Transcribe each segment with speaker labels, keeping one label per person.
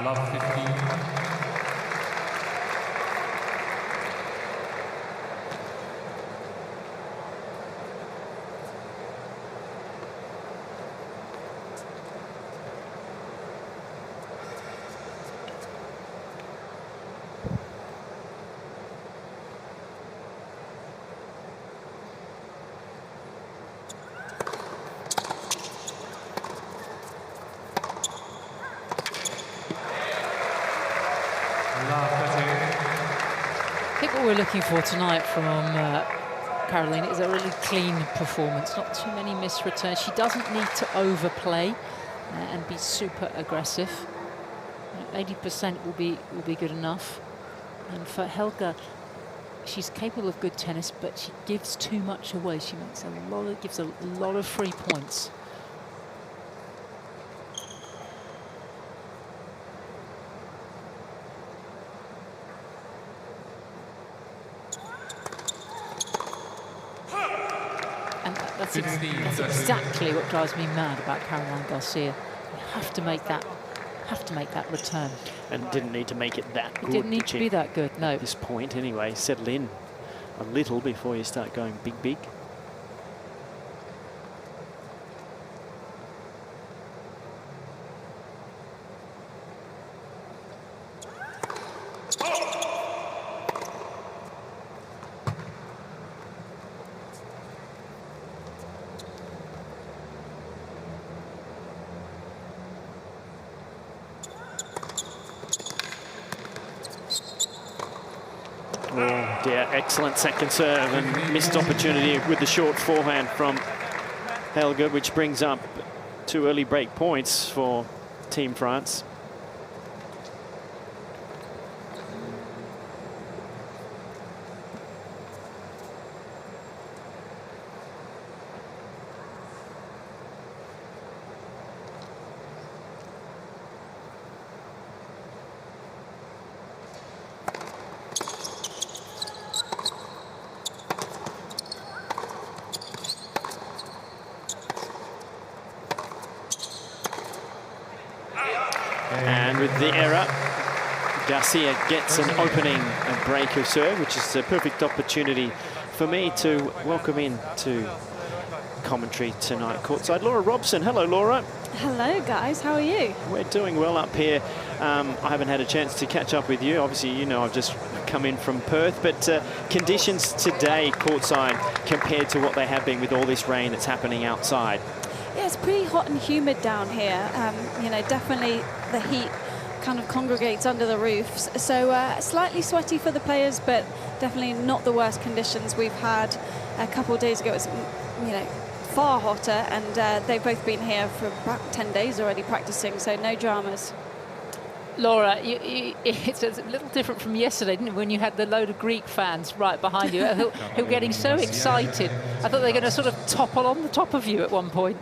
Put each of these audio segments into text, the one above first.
Speaker 1: Love 15.
Speaker 2: I think what we're looking for tonight from Caroline is a really clean performance, not too many missed returns. She doesn't need to overplay and be super aggressive. 80% will be good enough. And for Helga, she's capable of good tennis, but she gives too much away. She makes gives a lot of free points. That's exactly what drives me mad about Caroline Garcia. You have to make that return.
Speaker 3: And didn't need to make it that good.
Speaker 2: It didn't need to be that good, no.
Speaker 3: At this point, anyway, settle in a little before you start going big. Oh dear, excellent second serve and missed opportunity with the short forehand from Helgo, which brings up 2 early break points for Team France. And with the error, Garcia gets an opening break of serve, which is a perfect opportunity for me to welcome in to commentary tonight courtside Laura Robson. Hello, Laura.
Speaker 4: Hello, guys. How are you?
Speaker 3: We're doing well up here. I haven't had a chance to catch up with you. Obviously, you know, I've just come in from Perth, but conditions today courtside compared to what they have been with all this rain that's happening outside.
Speaker 4: Yeah, it's pretty hot and humid down here. You know, definitely the heat kind of congregates under the roofs. So slightly sweaty for the players, but definitely not the worst conditions we've had. A couple of days ago, it was, you know, far hotter, and they've both been here for about 10 days already practicing, so no dramas.
Speaker 2: Laura, it's a little different from yesterday, didn't it, when you had the load of Greek fans right behind you who were getting so excited. I thought they were going to sort of topple on the top of you at one point.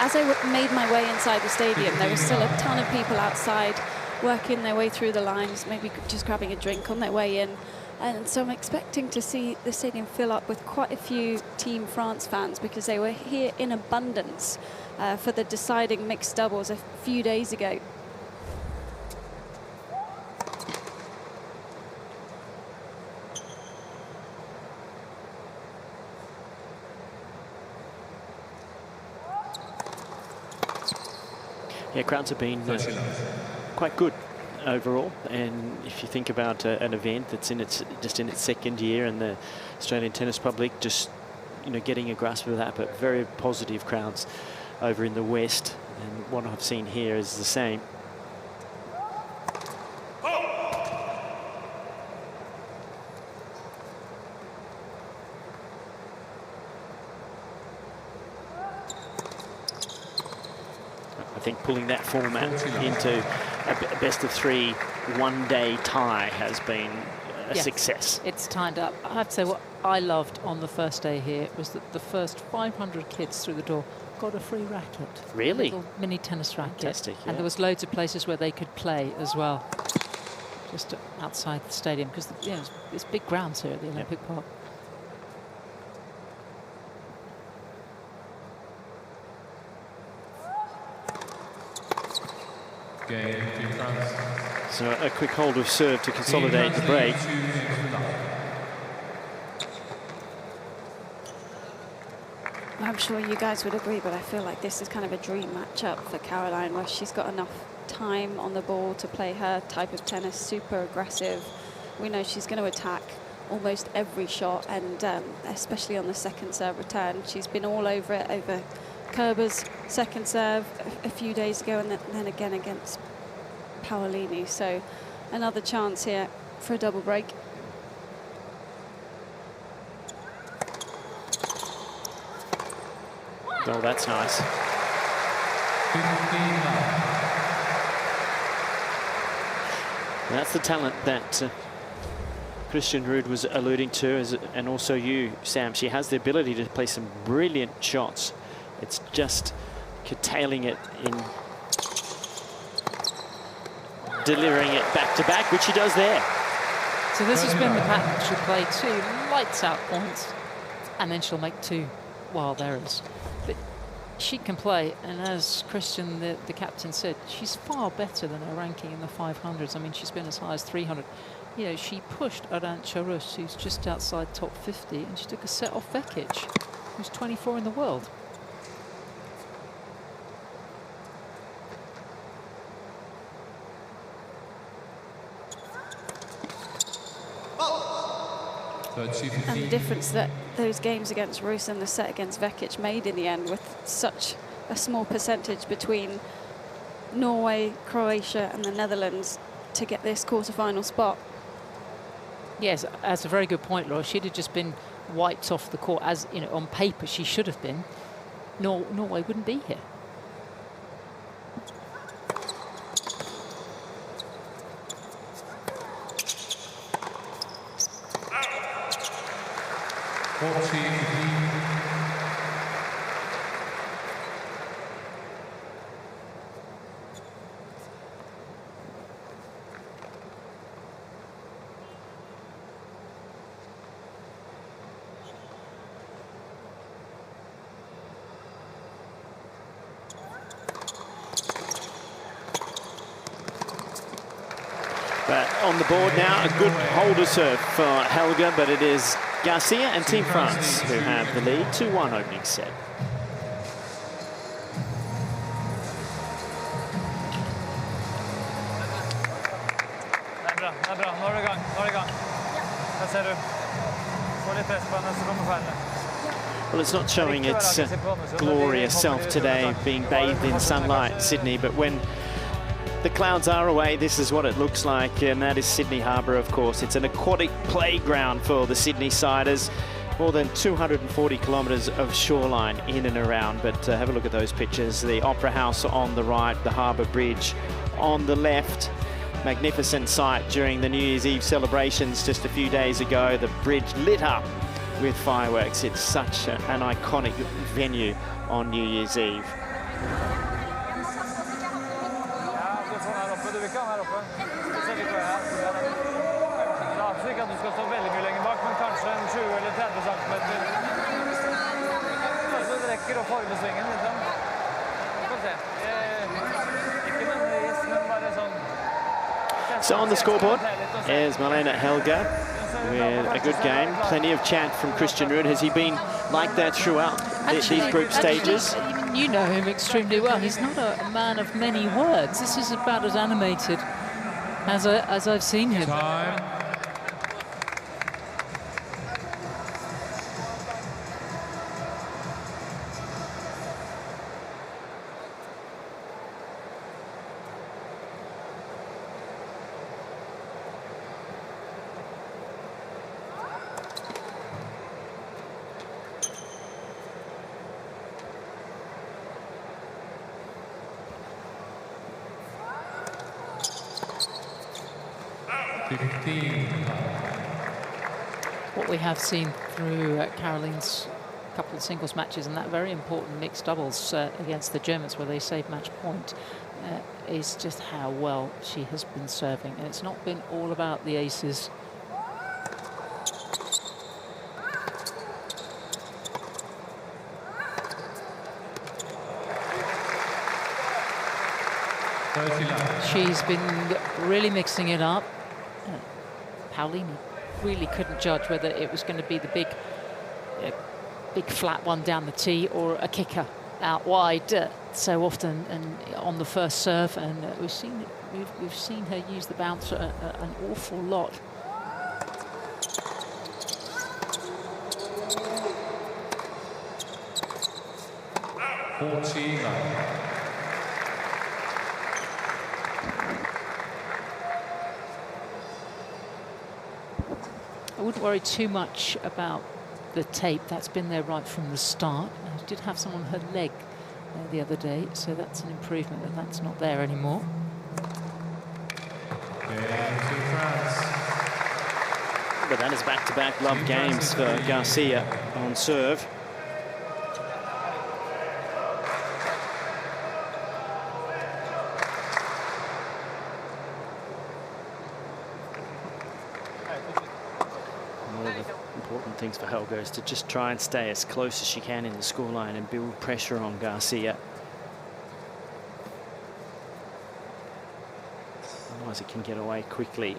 Speaker 4: As I made my way inside the stadium, there was still a ton of people outside working their way through the lines, maybe just grabbing a drink on their way in. And so I'm expecting to see the stadium fill up with quite a few Team France fans, because they were here in abundance for the deciding mixed doubles a few days ago.
Speaker 3: Yeah, crowds have been quite good overall, and if you think about an event that's just in its second year, and the Australian tennis public just, you know, getting a grasp of that, but very positive crowds over in the West, and what I've seen here is the same. I think pulling that format into a best of 3 one-day tie has been a success.
Speaker 2: It's timed up. I have to say, what I loved on the first day here was that the first 500 kids through the door got a free racket.
Speaker 3: Really?
Speaker 2: A little mini tennis racket.
Speaker 3: Fantastic, yeah.
Speaker 2: And there was loads of places where they could play as well, just outside the stadium, because there's big grounds here at the Olympic Park.
Speaker 3: So a quick hold of serve to consolidate the break.
Speaker 4: I'm sure you guys would agree, but I feel like this is kind of a dream matchup for Caroline, where she's got enough time on the ball to play her type of tennis, super aggressive. We know she's going to attack almost every shot, and especially on the second serve return. She's been all over it, over Kerber's second serve a few days ago, and then again against Paolini. So another chance here for a double break.
Speaker 3: Oh, that's nice. That's the talent that Christian Ruud was alluding to, and also you, Sam. She has the ability to play some brilliant shots. It's just curtailing it in delivering it back to back, which she does there.
Speaker 2: So this has been the pattern. She'll play 2 lights out points, and then she'll make 2 wild errors. But she can play, and as Christian, the captain, said, she's far better than her ranking in the 500s. I mean, she's been as high as 300. You know, she pushed Arantxa Rus, who's just outside top 50, and she took a set off Vekic, who's 24 in the world.
Speaker 4: And the difference that those games against Rus and the set against Vekic made in the end, with such a small percentage between Norway, Croatia and the Netherlands to get this quarterfinal spot.
Speaker 2: Yes, that's a very good point, Laura. She'd have just been wiped off the court, as you know, on paper she should have been. Norway wouldn't be here.
Speaker 3: But on the board now, a good holder serve for Helga, but it is Garcia and Team France who have the lead, 2-1 opening set. Well, it's not showing its glorious self today, being bathed in sunlight, Sydney, but when the clouds are away, this is what it looks like, and that is Sydney Harbour, of course. It's an aquatic playground for the Sydney Siders. More than 240 kilometres of shoreline in and around, but have a look at those pictures. The Opera House on the right, the Harbour Bridge on the left. Magnificent sight during the New Year's Eve celebrations just a few days ago. The bridge lit up with fireworks. It's such an iconic venue on New Year's Eve. So on the scoreboard is Malene Helgo with a good game. Plenty of chant from Christian Ruud. Has he been like that throughout these group stages?
Speaker 2: You know him extremely well. He's not a man of many words. This is about as animated as I've seen him.
Speaker 1: Time.
Speaker 2: what we have seen through Caroline's couple of singles matches and that very important mixed doubles against the Germans where they saved match point is just how well she has been serving. And it's not been all about the aces. She's been really mixing it up. Paulini really couldn't judge whether it was going to be the big flat one down the tee or a kicker out wide so often and on the first serve. And we've seen her use the bouncer an awful lot. I wouldn't worry too much about the tape. That's been there right from the start. I did have some on her leg the other day, so that's an improvement, and that's not there anymore.
Speaker 3: But that is back-to-back love games for Garcia on serve. Things for Helgo is to just try and stay as close as she can in the scoreline and build pressure on Garcia. Otherwise it can get away quickly.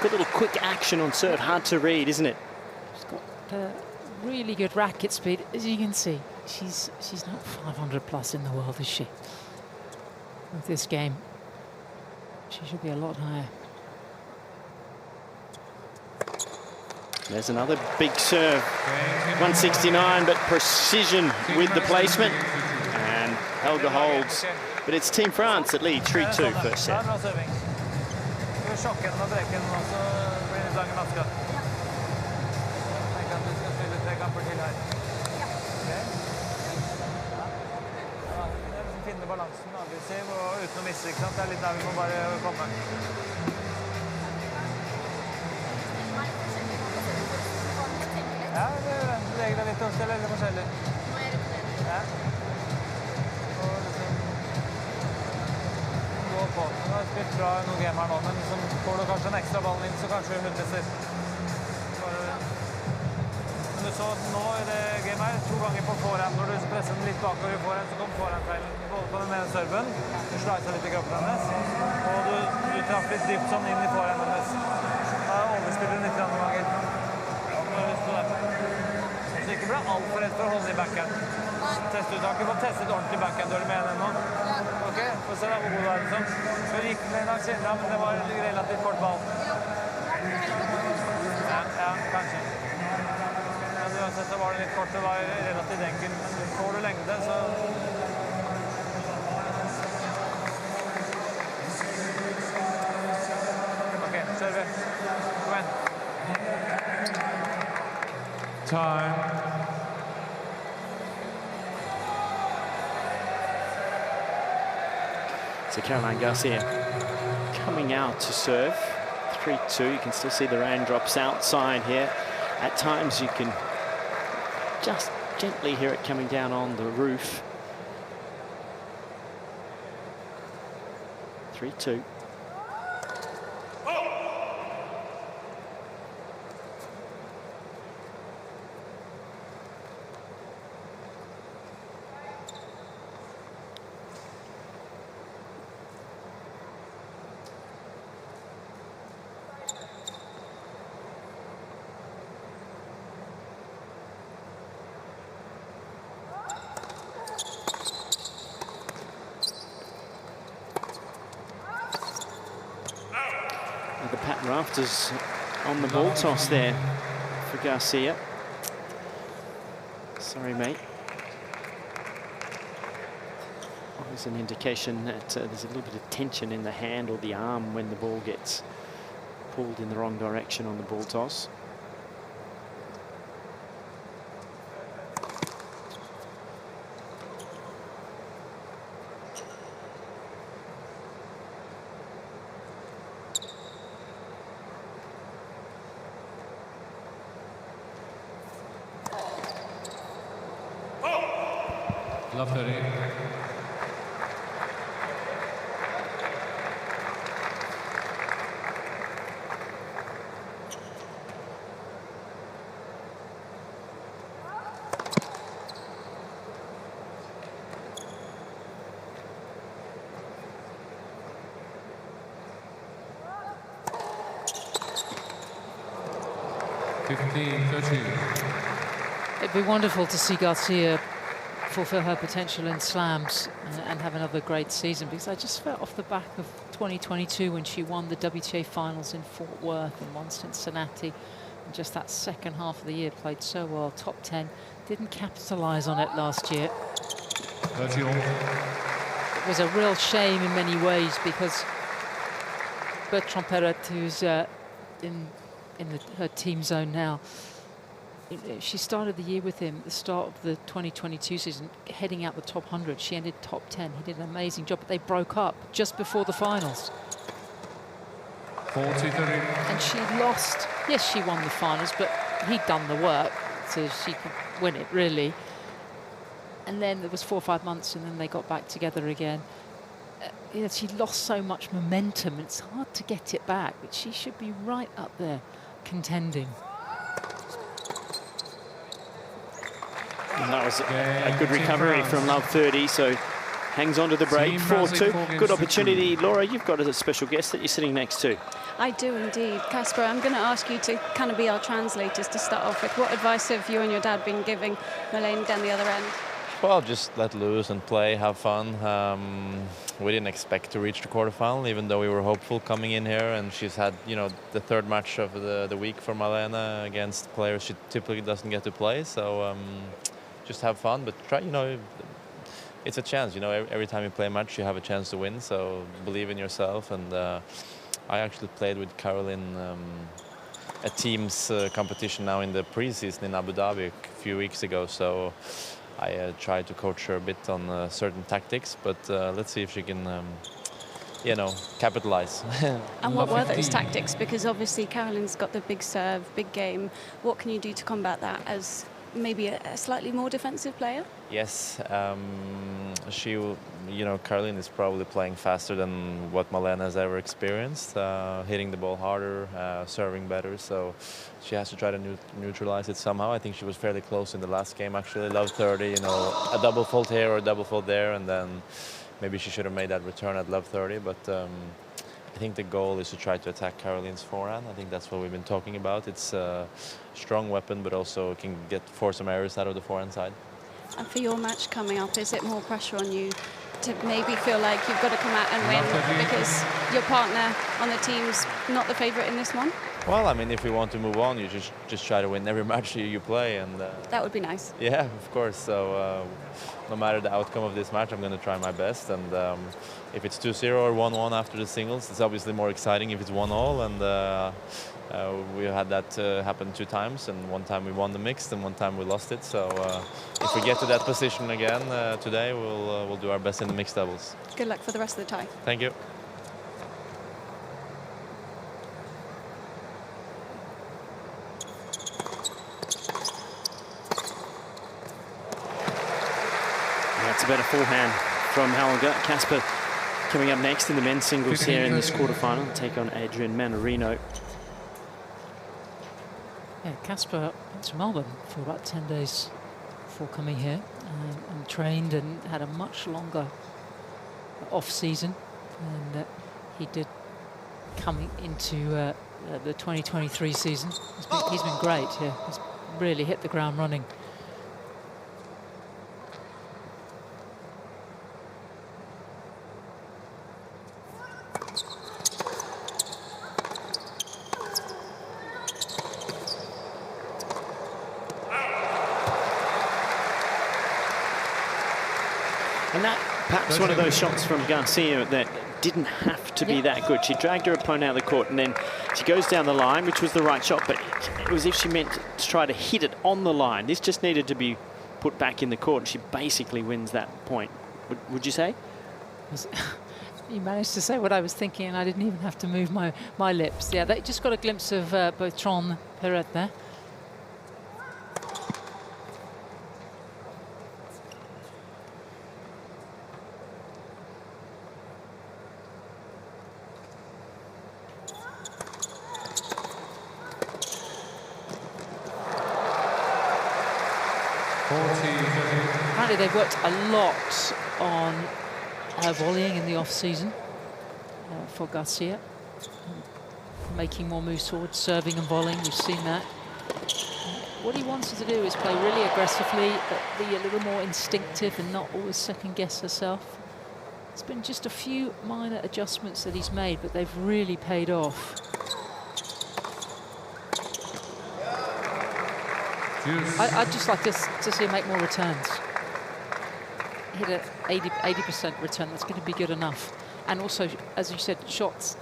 Speaker 3: Good little quick action on serve, hard to read, isn't it?
Speaker 2: She's got really good racket speed, as you can see. She's not 500 plus in the world, is she? With this game, she should be a lot higher.
Speaker 3: There's another big serve, 169, but precision with the placement, and Helgo holds. But it's Team France that lead 3-2 first set.
Speaker 1: Balansen aggressiv og uten å misse, ikke sant? Det litt der vi må bare komme. Ja, det regler litt også, eller forskjellig. Ja. Og liksom gå på. Hun har spilt bra noen game her nå, men liksom får du kanskje en ekstra ballen inn, så kanskje hun misser. Men du så nå i det game her, 2 ganger på forhand, når du presser den litt bakover i forhand, så kom forhandfeilen både på den ene serven, du sleiser litt i kroppen hennes, og du traff litt dypt sånn inn i forhand hennes. Da overspiller hun litt andre ganger. Så ikke ble alt for rett for å holde i backhand. Testuttaket får testet ordentlig backhand, er du med henne nå? Ok, få se da hvor god du er liksom. Så gikk den en dag senere, men det var relativt kort ball. Ja, kanskje. Uansett så var det litt kort, det var relativt enkelt, men får du lengde, så... Ok, serve. Kom igjen. Time.
Speaker 3: So Caroline Garcia coming out to serve. 3-2, you can still see the raindrops outside here. At times you can just gently hear it coming down on the roof. 3-2. Rafters on the ball toss there for Garcia. Sorry, mate. There's an indication that there's a little bit of tension in the hand or the arm when the ball gets pulled in the wrong direction on the ball toss.
Speaker 5: Love 30.
Speaker 2: It'd be wonderful to see Garcia fulfill her potential in slams and have another great season, because I just felt off the back of 2022 when she won the WTA finals in Fort Worth and won Cincinnati, and just that second half of the year played so well, top 10, didn't capitalize on it last year. It was a real shame in many ways, because Bertrand Perret, who's in her team zone now, she started the year with him at the start of the 2022 season, heading out the top 100. She ended top 10. He did an amazing job, but they broke up just before the finals.
Speaker 5: 40-30.
Speaker 2: And she lost. Yes, she won the finals, but he'd done the work, so she could win it, really. And then there was 4 or 5 months, and then they got back together again. She lost so much momentum. It's hard to get it back, but she should be right up there contending.
Speaker 3: And that was a good recovery from Love 30, so hangs on to the break. 4-2. Good opportunity. Laura, you've got a special guest that you're sitting next to.
Speaker 4: I do indeed. Casper, I'm going to ask you to kind of be our translators to start off with. What advice have you and your dad been giving Malene down the other end?
Speaker 6: Well, just let loose and play, have fun. We didn't expect to reach the quarterfinal, even though we were hopeful coming in here. And she's had, you know, the third match of the week for Malene against players she typically doesn't get to play. So just have fun, but try, you know, it's a chance. You know, every time you play a match, you have a chance to win. So believe in yourself. And I actually played with Caroline a team's competition now in the preseason in Abu Dhabi a few weeks ago. So I tried to coach her a bit on certain tactics, but let's see if she can, you know, capitalize.
Speaker 4: And what were those tactics? Because obviously Caroline's got the big serve, big game. What can you do to combat that as maybe a slightly more defensive player?
Speaker 6: Yes, she, you know, Caroline is probably playing faster than what Malene has ever experienced, hitting the ball harder, serving better, so she has to try to neutralize it somehow. I think she was fairly close in the last game, actually. Love 30, you know, a double fault here or a double fault there, and then maybe she should have made that return at love 30, but I think the goal is to try to attack Caroline's forehand. I think that's what we've been talking about. It's a strong weapon, but also can force some errors out of the forehand side.
Speaker 4: And for your match coming up, is it more pressure on you to maybe feel like you've got to come out and win because your partner on the team's not the favourite in this one?
Speaker 6: Well, I mean, if we want to move on, you just try to win every match you play, and
Speaker 4: that would be nice.
Speaker 6: Yeah, of course. So no matter the outcome of this match, I'm going to try my best. And if it's 2-0 or 1-1 after the singles, it's obviously more exciting if it's 1-1. And we had that happen 2 times, and one time we won the mixed, and one time we lost it. So if we get to that position again today, we'll do our best in the mixed doubles.
Speaker 4: Good luck for the rest of the tie.
Speaker 6: Thank you.
Speaker 3: That's about a forehand from Helgo. Casper coming up next in the men's singles here in this quarterfinal, take on Adrian Manarino.
Speaker 2: Yeah, Casper went to Melbourne for about 10 days before coming here and trained and had a much longer off-season than he did coming into the 2023 season. He's been great, yeah. He's really hit the ground running.
Speaker 3: And that perhaps one of those shots from Garcia that didn't have to be that good. She dragged her opponent out of the court and then she goes down the line, which was the right shot, but it was if she meant to try to hit it on the line. This just needed to be put back in the court, and she basically wins that point. Would you say?
Speaker 2: You managed to say what I was thinking, and I didn't even have to move my lips. Yeah, they just got a glimpse of Bertrand Perret there. Apparently they've worked a lot on her volleying in the off-season for Garcia. Making more moves towards serving and volleying, we've seen that. What he wants her to do is play really aggressively, but be a little more instinctive and not always second-guess herself. It's been just a few minor adjustments that he's made, but they've really paid off. I'd just like to see her make more returns. Hit an 80% return, that's going to be good enough. And also, as you said, shots,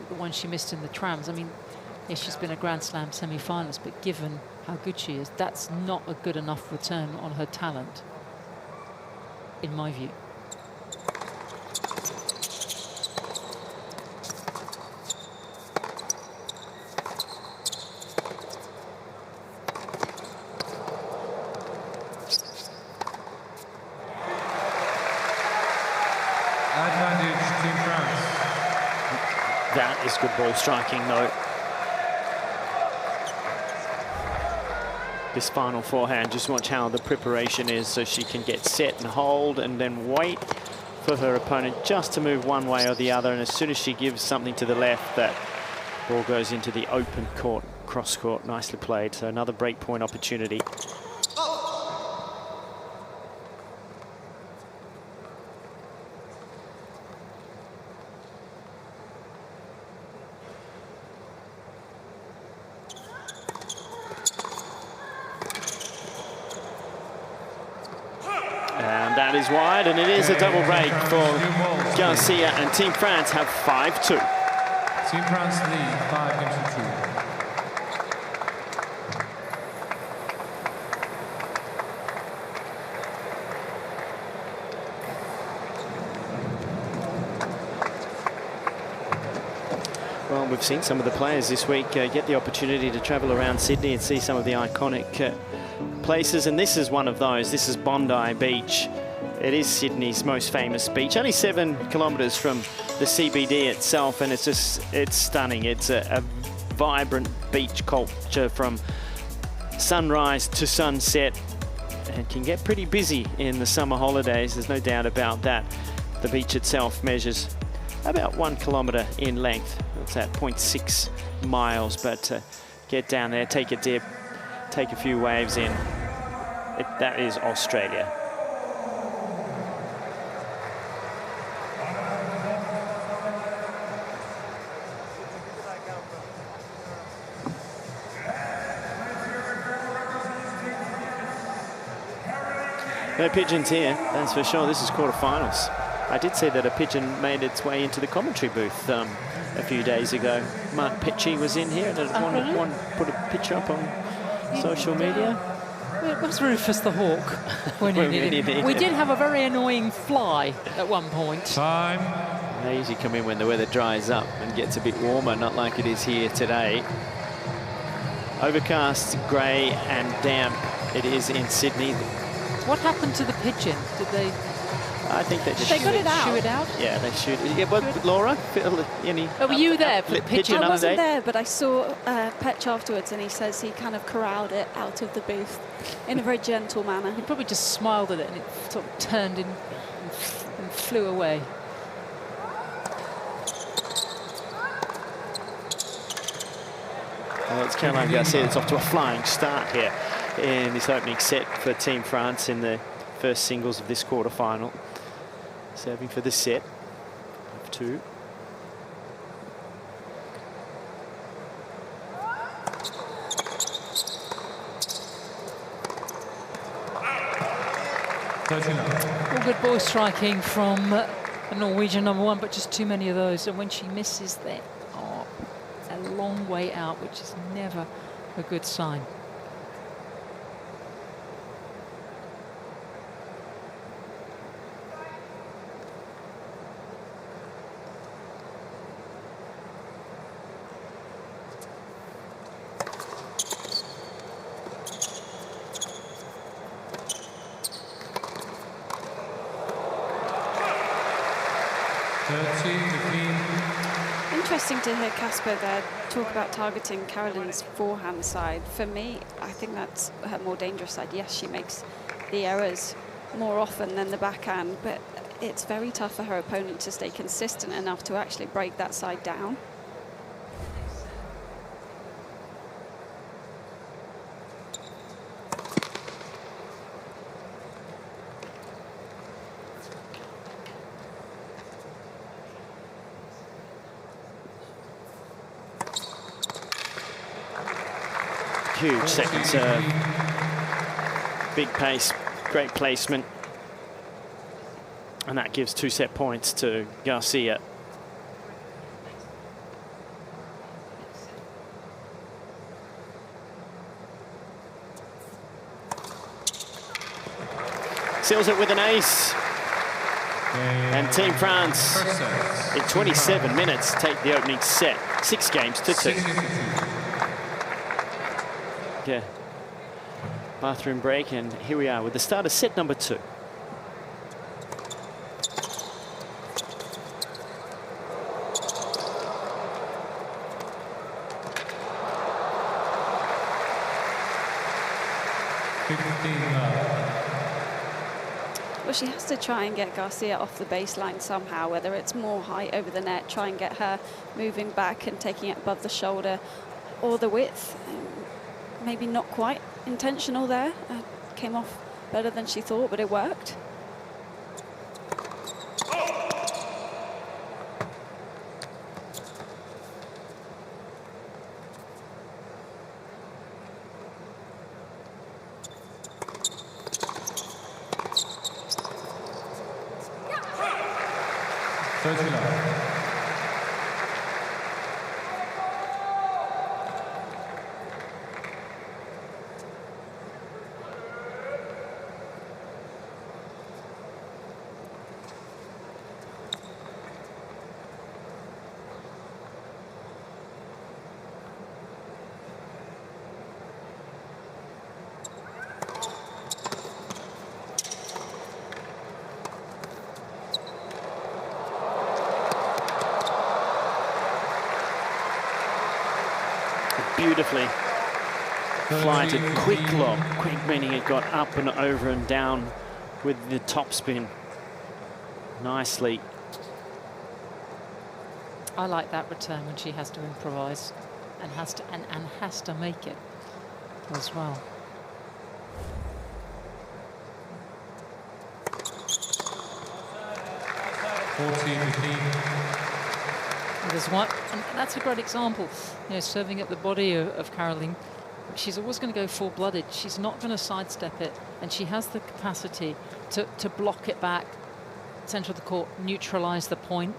Speaker 2: the one she missed in the trams. I mean, yes, she's been a Grand Slam semi-finalist, but given how good she is, that's not a good enough return on her talent, in my view.
Speaker 3: That is good ball striking, though. This final forehand, just watch how the preparation is so she can get set and hold and then wait for her opponent just to move one way or the other. And as soon as she gives something to the left, that ball goes into the open court, cross court. Nicely played. So another break point opportunity. And that is wide, and it is a double break for Garcia, and Team France have 5-2.
Speaker 5: Team France lead 5-2.
Speaker 3: Well, we've seen some of the players this week get the opportunity to travel around Sydney and see some of the iconic places, and this is one of those. This is Bondi Beach. It is Sydney's most famous beach, only 7 kilometres from the CBD itself, and it's stunning. It's a vibrant beach culture from sunrise to sunset, and can get pretty busy in the summer holidays. There's no doubt about that. The beach itself measures about 1 kilometre in length. It's at 0.6 miles, but get down there, take a dip, take a few waves in. That is Australia. No pigeons here, that's for sure. This is quarterfinals. I did say that a pigeon made its way into the commentary booth a few days ago. Mark Pitchy was in here, and one put a picture up on social media.
Speaker 2: Where was Rufus the Hawk when you needed him? We did have a very annoying fly at one point.
Speaker 5: Time.
Speaker 3: They usually come in when the weather dries up and gets a bit warmer, not like it is here today. Overcast, grey and damp it is in Sydney.
Speaker 2: What happened to the pigeon? Did they...
Speaker 3: I think they just
Speaker 4: They got it out.
Speaker 2: Shoo it out?
Speaker 3: Yeah, they shoot. Yeah, but Laura, any?
Speaker 2: Oh, were you there for the pigeon?
Speaker 4: I wasn't there, but I saw Petch afterwards, and he says he kind of corralled it out of the booth in a very gentle manner.
Speaker 2: He probably just smiled at it, and it sort of turned in and flew away.
Speaker 3: Well, it's Caroline Garcia. It's off to a flying start here in this opening set for Team France in the first singles of this quarterfinal. Serving for the set of 2.
Speaker 2: All good ball striking from the Norwegian #1, but just too many of those. And when she misses, they are a long way out, which is never a good sign.
Speaker 4: Interesting to hear Casper there talk about targeting Caroline's forehand side. For me, I think that's her more dangerous side. Yes, she makes the errors more often than the backhand, but it's very tough for her opponent to stay consistent enough to actually break that side down.
Speaker 3: Huge second serve. Big pace, great placement. And that gives 2 set points to Garcia. Seals it with an ace. And Team France, in 27 minutes, take the opening set. 6 games to 2. Yeah, bathroom break, and here we are with the start of set number 2.
Speaker 4: Well, she has to try and get Garcia off the baseline somehow, whether it's more height over the net, try and get her moving back and taking it above the shoulder, or the width. Maybe not quite intentional there. Came off better than she thought, but it worked.
Speaker 3: Beautifully flighted, quick lob, quick meaning it got up and over and down with the top spin. Nicely.
Speaker 2: I like that return when she has to improvise and has to make it as well. There's one, and that's a great example. You know, serving at the body of Caroline, she's always going to go full-blooded. She's not going to sidestep it, and she has the capacity to block it back, center of the court, neutralize the point.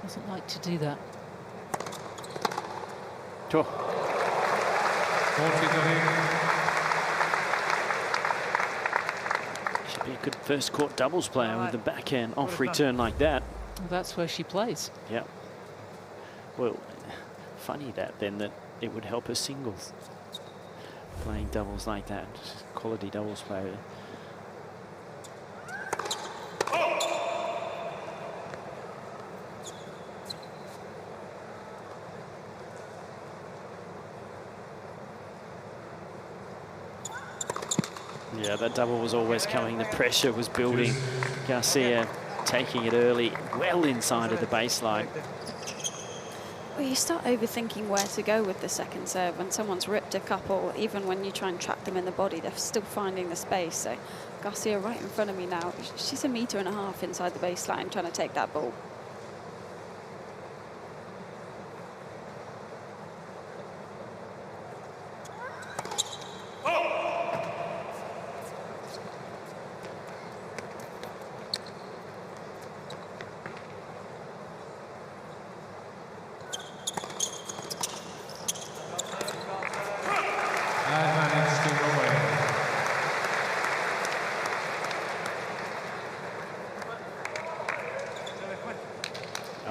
Speaker 2: Doesn't like to do that.
Speaker 3: Sure. Should be a good first court doubles player with the backhand off return like that.
Speaker 2: Well, that's where she plays.
Speaker 3: Yeah. Well, funny that it would help her singles. Playing doubles like that. Quality doubles player. Yeah, that double was always coming. The pressure was building. Garcia taking it early, well inside of the baseline.
Speaker 4: Well, you start overthinking where to go with the second serve. When someone's ripped a couple, even when you try and trap them in the body, they're still finding the space. So Garcia right in front of me now. She's 1.5 meters inside the baseline trying to take that ball.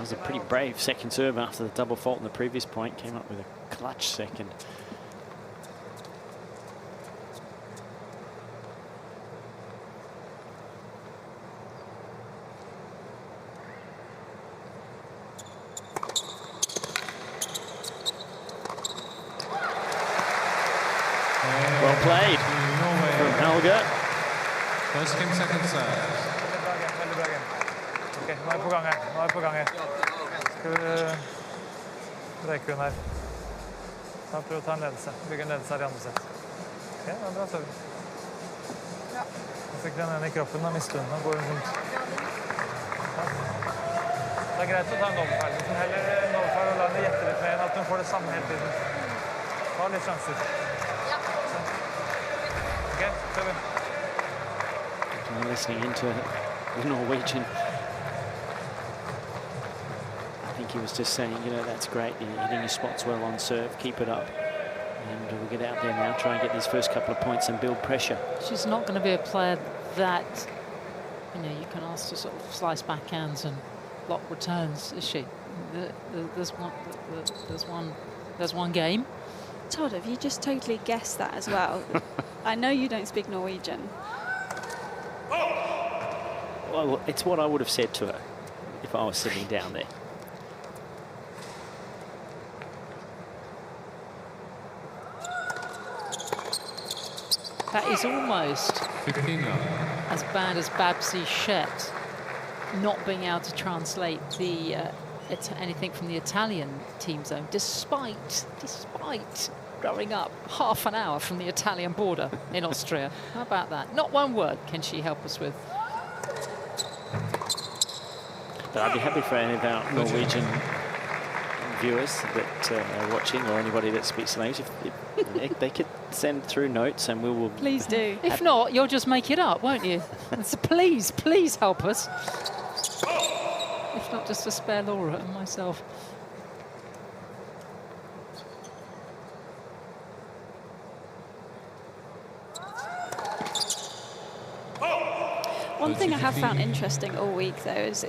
Speaker 3: was a pretty brave second serve after the double fault in the previous point. Came up with a clutch second. Well played from Helgo.
Speaker 5: First game, second serve.
Speaker 1: Veldig bra game. Ok, nå er vi på gang her. Skal vi breike hun her. Da prøver vi å ta en ledelse. Bygge en ledelse her i andre sett. Ok, det er bra serve. Nå fikk den ene i kroppen, da mister hun. Da går hun rundt. Det er greit å ta en dobbeltfeil. Hvis hun heller en dobbeltfeil og lar henne gjette litt mer enn at hun får det samme hele tiden. Ta litt sjanser. Ok, prøv.
Speaker 3: Listening into the Norwegian. I think he was just saying, you know, that's great. You're hitting your spots well on serve. Keep it up. And we'll get out there now, try and get these first couple of points and build pressure.
Speaker 2: She's not going to be a player that, you know, you can ask to sort of slice backhands and block returns, is she? There's one game.
Speaker 4: Todd, have you just totally guessed that as well? I know you don't speak Norwegian.
Speaker 3: Well, it's what I would have said to her if I was sitting down there.
Speaker 2: That is almost
Speaker 5: 15 now.
Speaker 2: as bad as Babsi Shet not being able to translate the anything from the Italian team zone, despite growing up half an hour from the Italian border in Austria. How about that? Not one word can she help us with.
Speaker 3: But I'd be happy for any of our Norwegian viewers that are watching, or anybody that speaks the language, if they could send through notes and we will...
Speaker 4: Please do.
Speaker 2: If not, you'll just make it up, won't you? So please help us. If not, just to spare Laura and myself.
Speaker 4: One thing I have found interesting all week, though, is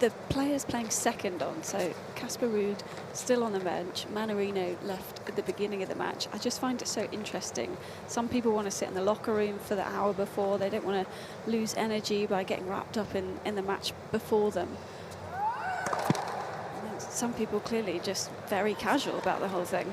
Speaker 4: the players playing second on. So Casper Ruud still on the bench. Manarino left at the beginning of the match. I just find it so interesting. Some people want to sit in the locker room for the hour before. They don't want to lose energy by getting wrapped up in the match before them. And some people clearly just very casual about the whole thing.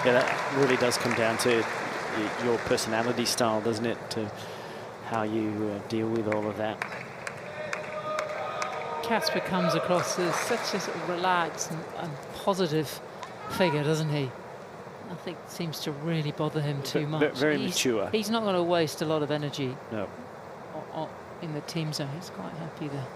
Speaker 3: Yeah, that really does come down to your personality style, doesn't it? To how you deal with all of that.
Speaker 2: Casper comes across as such a sort of relaxed and positive figure, doesn't he? Nothing seems to really bother him too much.
Speaker 3: Very mature.
Speaker 2: He's not going to waste a lot of energy
Speaker 3: No.
Speaker 2: in the team zone. He's quite happy there.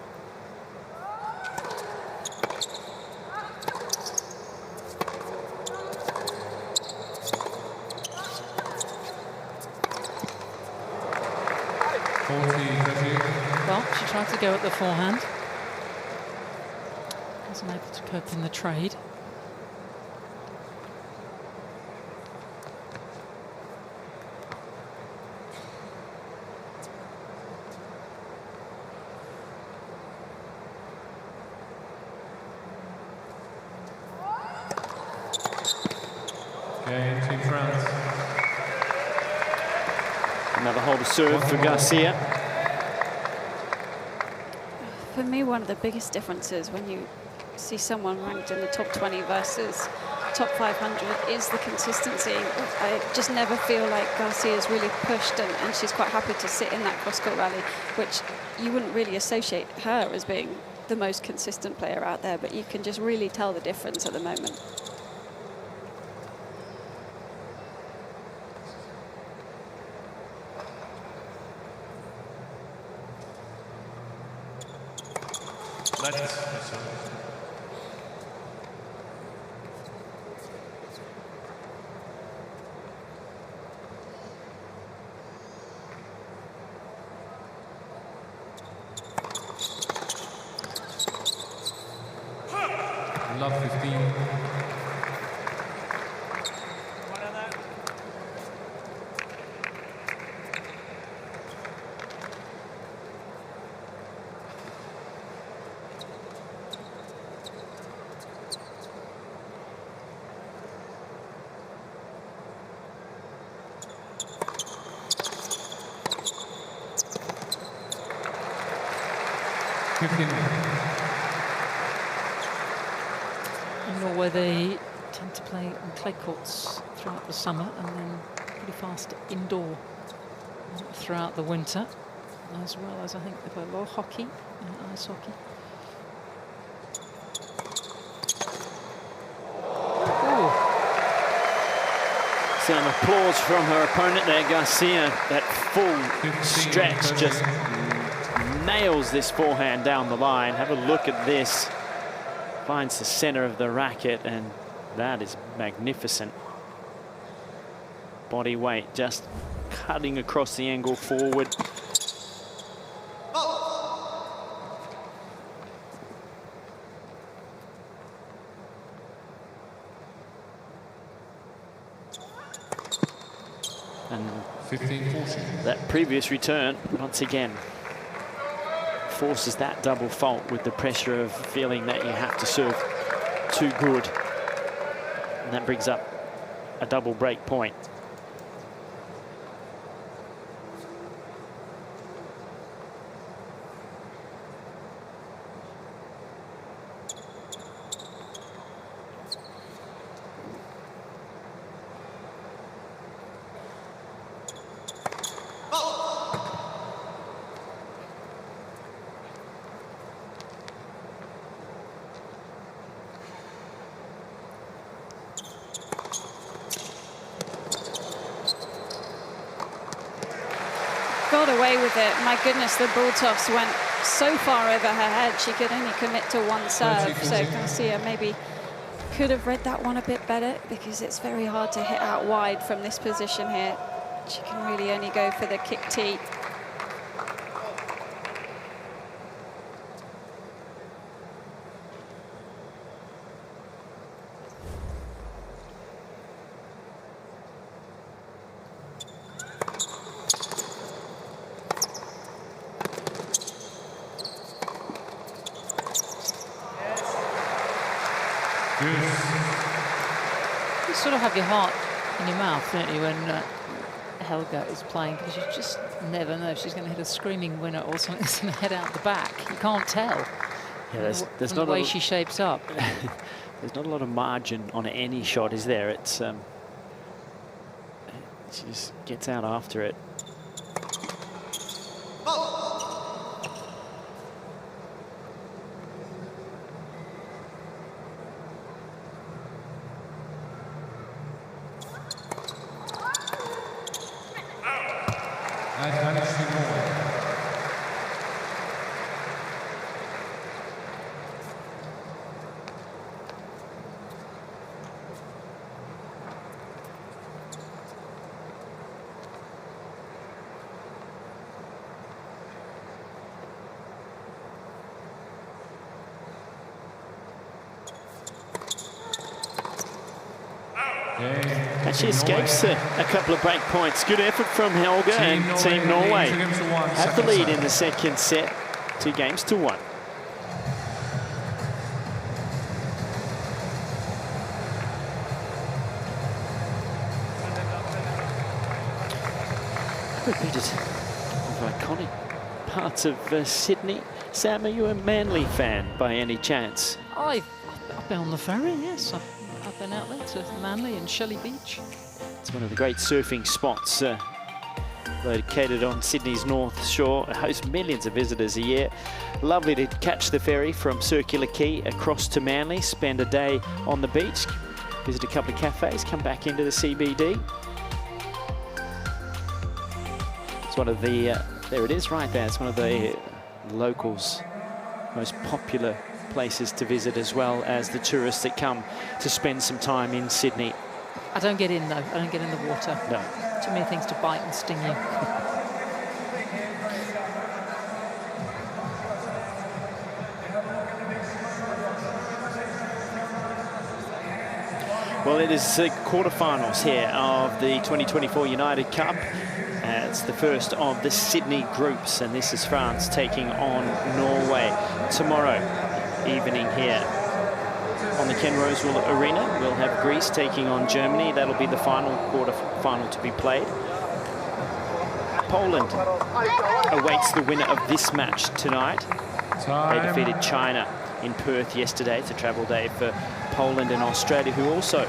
Speaker 2: Well, she tried to go at the forehand. Wasn't able to cope in the trade.
Speaker 5: Okay, Team France.
Speaker 3: Another hold of serve for Garcia.
Speaker 4: For me, one of the biggest differences when you see someone ranked in the top 20 versus top 500 is the consistency. I just never feel like Garcia's really pushed, and she's quite happy to sit in that cross-court rally, which you wouldn't really associate her as being the most consistent player out there, but you can just really tell the difference at the moment.
Speaker 5: Love 15. 15.
Speaker 2: In Norway, they tend to play on clay courts throughout the summer and then pretty fast indoor throughout the winter, as well as I think they play a lot of hockey and ice hockey.
Speaker 3: Some applause from her opponent there, Garcia. That full stretch just nails this forehand down the line. Have a look at this. Finds the center of the racket, and that is magnificent. Body weight just cutting across the angle forward. And
Speaker 5: 15-14.
Speaker 3: that previous return, once again, forces that double fault with the pressure of feeling that you have to serve too good. And that brings up a double break point.
Speaker 4: Got away with it. My goodness, the ball toss went so far over her head. She could only commit to one serve. So Garcia maybe could have read that one a bit better, because it's very hard to hit out wide from this position here. She can really only go for the kick tee.
Speaker 2: You sort of have your heart in your mouth, don't you, when Helga is playing, because you just never know if she's going to hit a screaming winner or something that's going to head out the back. You can't tell.
Speaker 3: Yeah, there's not
Speaker 2: the way she shapes up.
Speaker 3: There's not a lot of margin on any shot, is there? It's she just gets out after it. And she escapes a couple of break points. Good effort from Helga, and Team Norway have the lead in the second set, 2-1. Repeated of iconic parts of Sydney. Sam, are you a Manly fan by any chance?
Speaker 2: I've been on the ferry, yes. I've been out there to Manly and Shelley Beach.
Speaker 3: It's one of the great surfing spots located on Sydney's North Shore. It hosts millions of visitors a year. Lovely to catch the ferry from Circular Quay across to Manly, spend a day on the beach, visit a couple of cafes, come back into the CBD. It's one of the, there it is right there, it's one of the locals' most popular places to visit, as well as the tourists that come to spend some time in Sydney.
Speaker 2: I don't get in, though. I don't get in the water.
Speaker 3: No.
Speaker 2: Too many things to bite and sting you.
Speaker 3: Well, it is the quarterfinals here of the 2024 United Cup. It's the first of the Sydney groups, and this is France taking on Norway tomorrow evening here on the Ken Rosewall Arena. We'll have Greece taking on Germany. That'll be the final quarter-final to be played. Poland awaits the winner of this match tonight. They
Speaker 5: Time.
Speaker 3: defeated China in Perth yesterday. It's a travel day for Poland and Australia, who also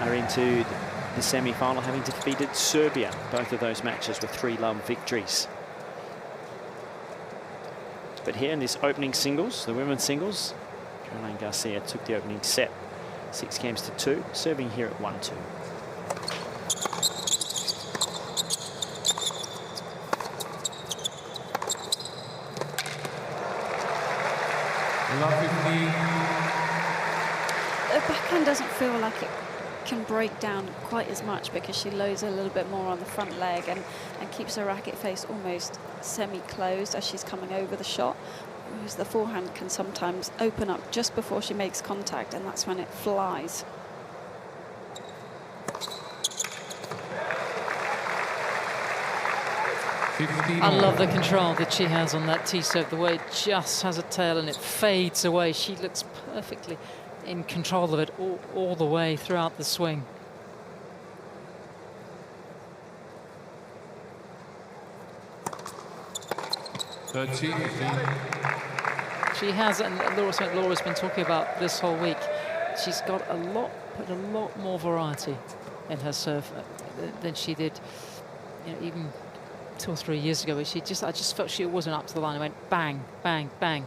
Speaker 3: are into the semi-final, having defeated Serbia. Both of those matches were 3-love victories. But here in this opening singles, the women's singles, Malene Garcia took the opening set 6-2, serving here at 1-2.
Speaker 5: Love 15.
Speaker 4: The backhand doesn't feel like it can break down quite as much because she loads a little bit more on the front leg and keeps her racket face almost semi-closed as she's coming over the shot. Whereas the forehand can sometimes open up just before she makes contact, and that's when it flies.
Speaker 2: I love the control that she has on that tee serve, the way it just has a tail and it fades away. She looks perfectly in control of it all the way throughout the swing. She has, and Laura's been talking about this whole week, she's got a lot more variety in her serve than she did, you know, even 2 or 3 years ago. I just felt she wasn't up to the line. I went bang, bang, bang.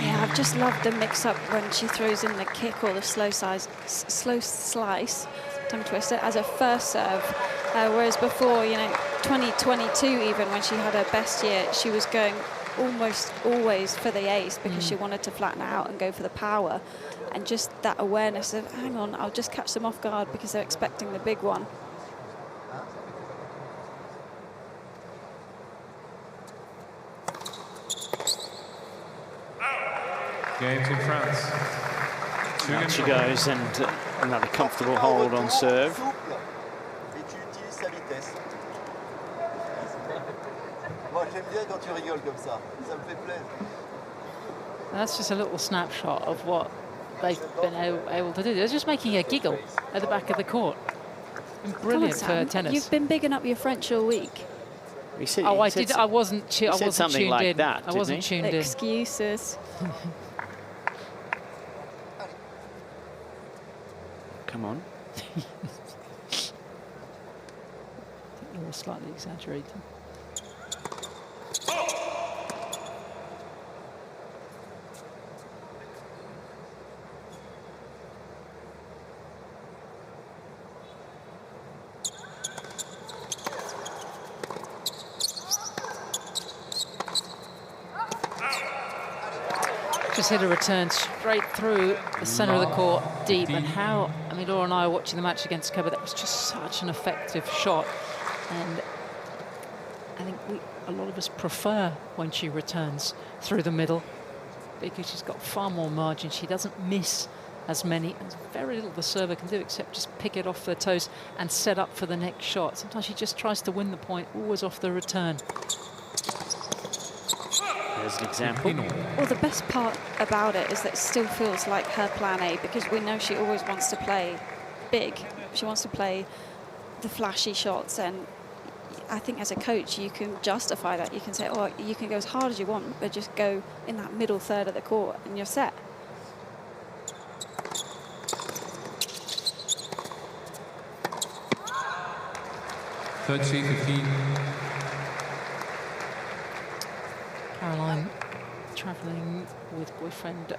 Speaker 4: Yeah, I've just loved the mix-up when she throws in the kick or the slow slice, tongue twister, as a first serve. Whereas before, you know, 2022 even, when she had her best year, she was going almost always for the ace because she wanted to flatten it out and go for the power. And just that awareness of, hang on, I'll just catch them off guard because they're expecting the big one.
Speaker 5: Games in France.
Speaker 3: Out she goes, and another comfortable hold on serve.
Speaker 2: That's just a little snapshot of what they've been able to do. They're just making her giggle at the back of the court. Brilliant for tennis.
Speaker 4: You've been bigging up your French all week.
Speaker 2: I did. I wasn't tuned
Speaker 3: like
Speaker 2: in.
Speaker 3: That,
Speaker 2: I wasn't tuned in.
Speaker 4: Excuses.
Speaker 3: Come on.
Speaker 2: I think you're slightly exaggerating. Just hit a return straight through the centre of the court, deep. And how, I mean, Laura and I are watching the match against Cuba. That was just such an effective shot. And I think a lot of us prefer when she returns through the middle because she's got far more margin. She doesn't miss as many. There's very little the server can do except just pick it off their toes and set up for the next shot. Sometimes she just tries to win the point, always off the return.
Speaker 3: There's an example.
Speaker 4: Well, the best part about it is that it still feels like her plan A, because we know she always wants to play big. She wants to play the flashy shots, and I think as a coach you can justify that. You can say, oh, you can go as hard as you want, but just go in that middle third of the court and you're set.
Speaker 5: Third seat, 15.
Speaker 2: Caroline travelling with boyfriend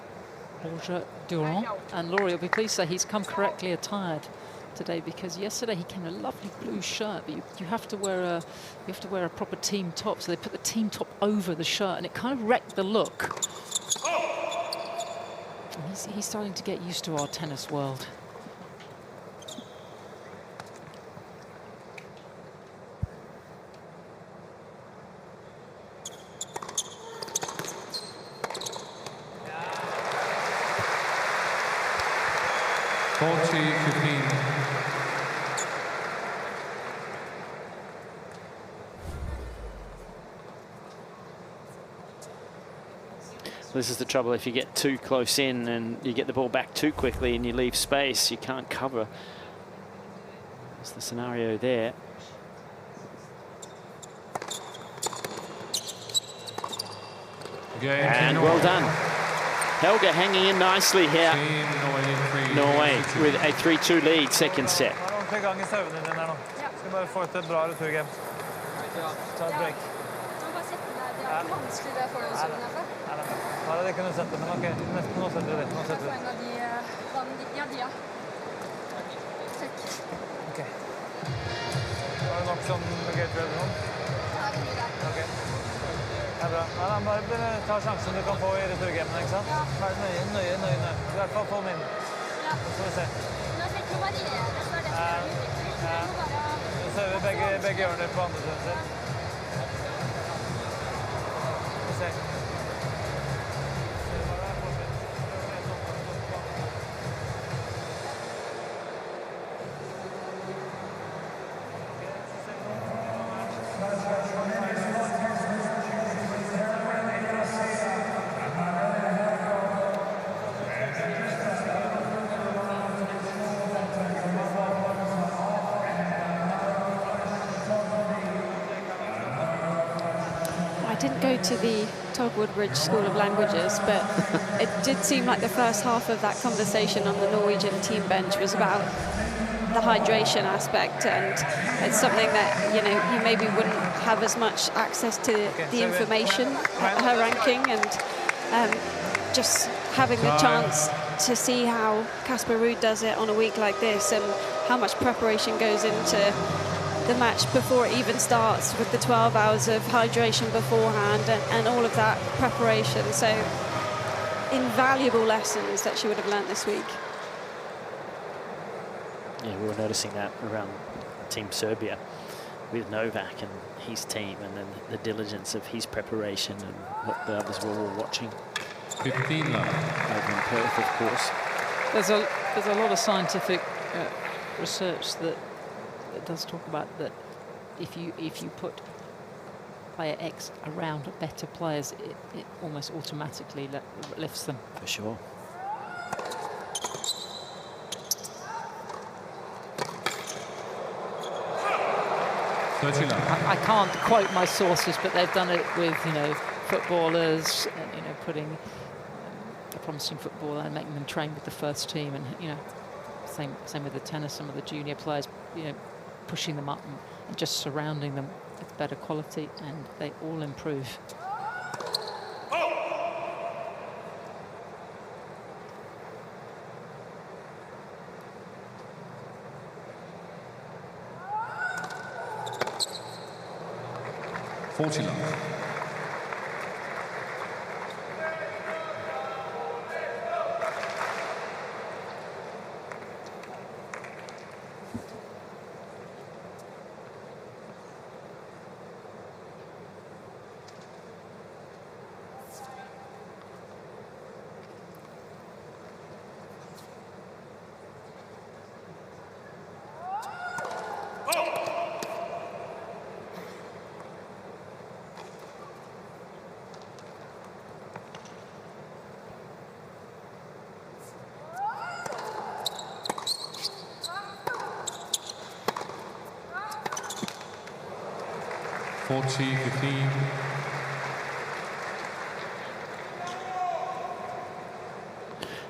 Speaker 2: Roger Durand, and Laurie will be pleased to say he's come correctly attired today, because yesterday he came in a lovely blue shirt, but you have to wear a proper team top, so they put the team top over the shirt and it kind of wrecked the look. And he's starting to get used to our tennis world.
Speaker 5: 40-15.
Speaker 3: This is the trouble. If you get too close in and you get the ball back too quickly and you leave space, you can't cover. That's the scenario there. And well done. Helga hanging in nicely here. Norway with a 3-2 lead, second set.
Speaker 1: Ja, det kan du sette, men ok, nå setter du det. Nå setter du det. Ok. Var det nok sånn gøy eller noe? Ok. Ja, bra. Ja, bare ta sjansen du kan få i returgamene, ikke sant? Vær nøye. I hvert fall få min. Så får vi se. Så ser vi begge hjørner på andre siden. Vi ser.
Speaker 4: To the Todd Woodbridge School of Languages, but it did seem like the first half of that conversation on the Norwegian team bench was about the hydration aspect, and it's something that, you know, you maybe wouldn't have as much access to the information at her ranking, and just having the chance to see how Casper Ruud does it on a week like this and how much preparation goes into the match before it even starts, with the 12 hours of hydration beforehand and all of that preparation. So invaluable lessons that she would have learnt this week.
Speaker 3: Yeah, we were noticing that around Team Serbia with Novak and his team, and then the diligence of his preparation and what the others were all watching.
Speaker 5: 15 now.
Speaker 3: Over in Perth, of course.
Speaker 2: There's a lot of scientific research that does talk about that if you put player X around better players, it almost automatically lifts them.
Speaker 3: For sure.
Speaker 2: I can't quote my sources, but they've done it with, you know, footballers, and, you know, putting a promising footballer and making them train with the first team, and, you know, same with the tennis. Some of the junior players, you know, pushing them up and just surrounding them with better quality, and they all improve.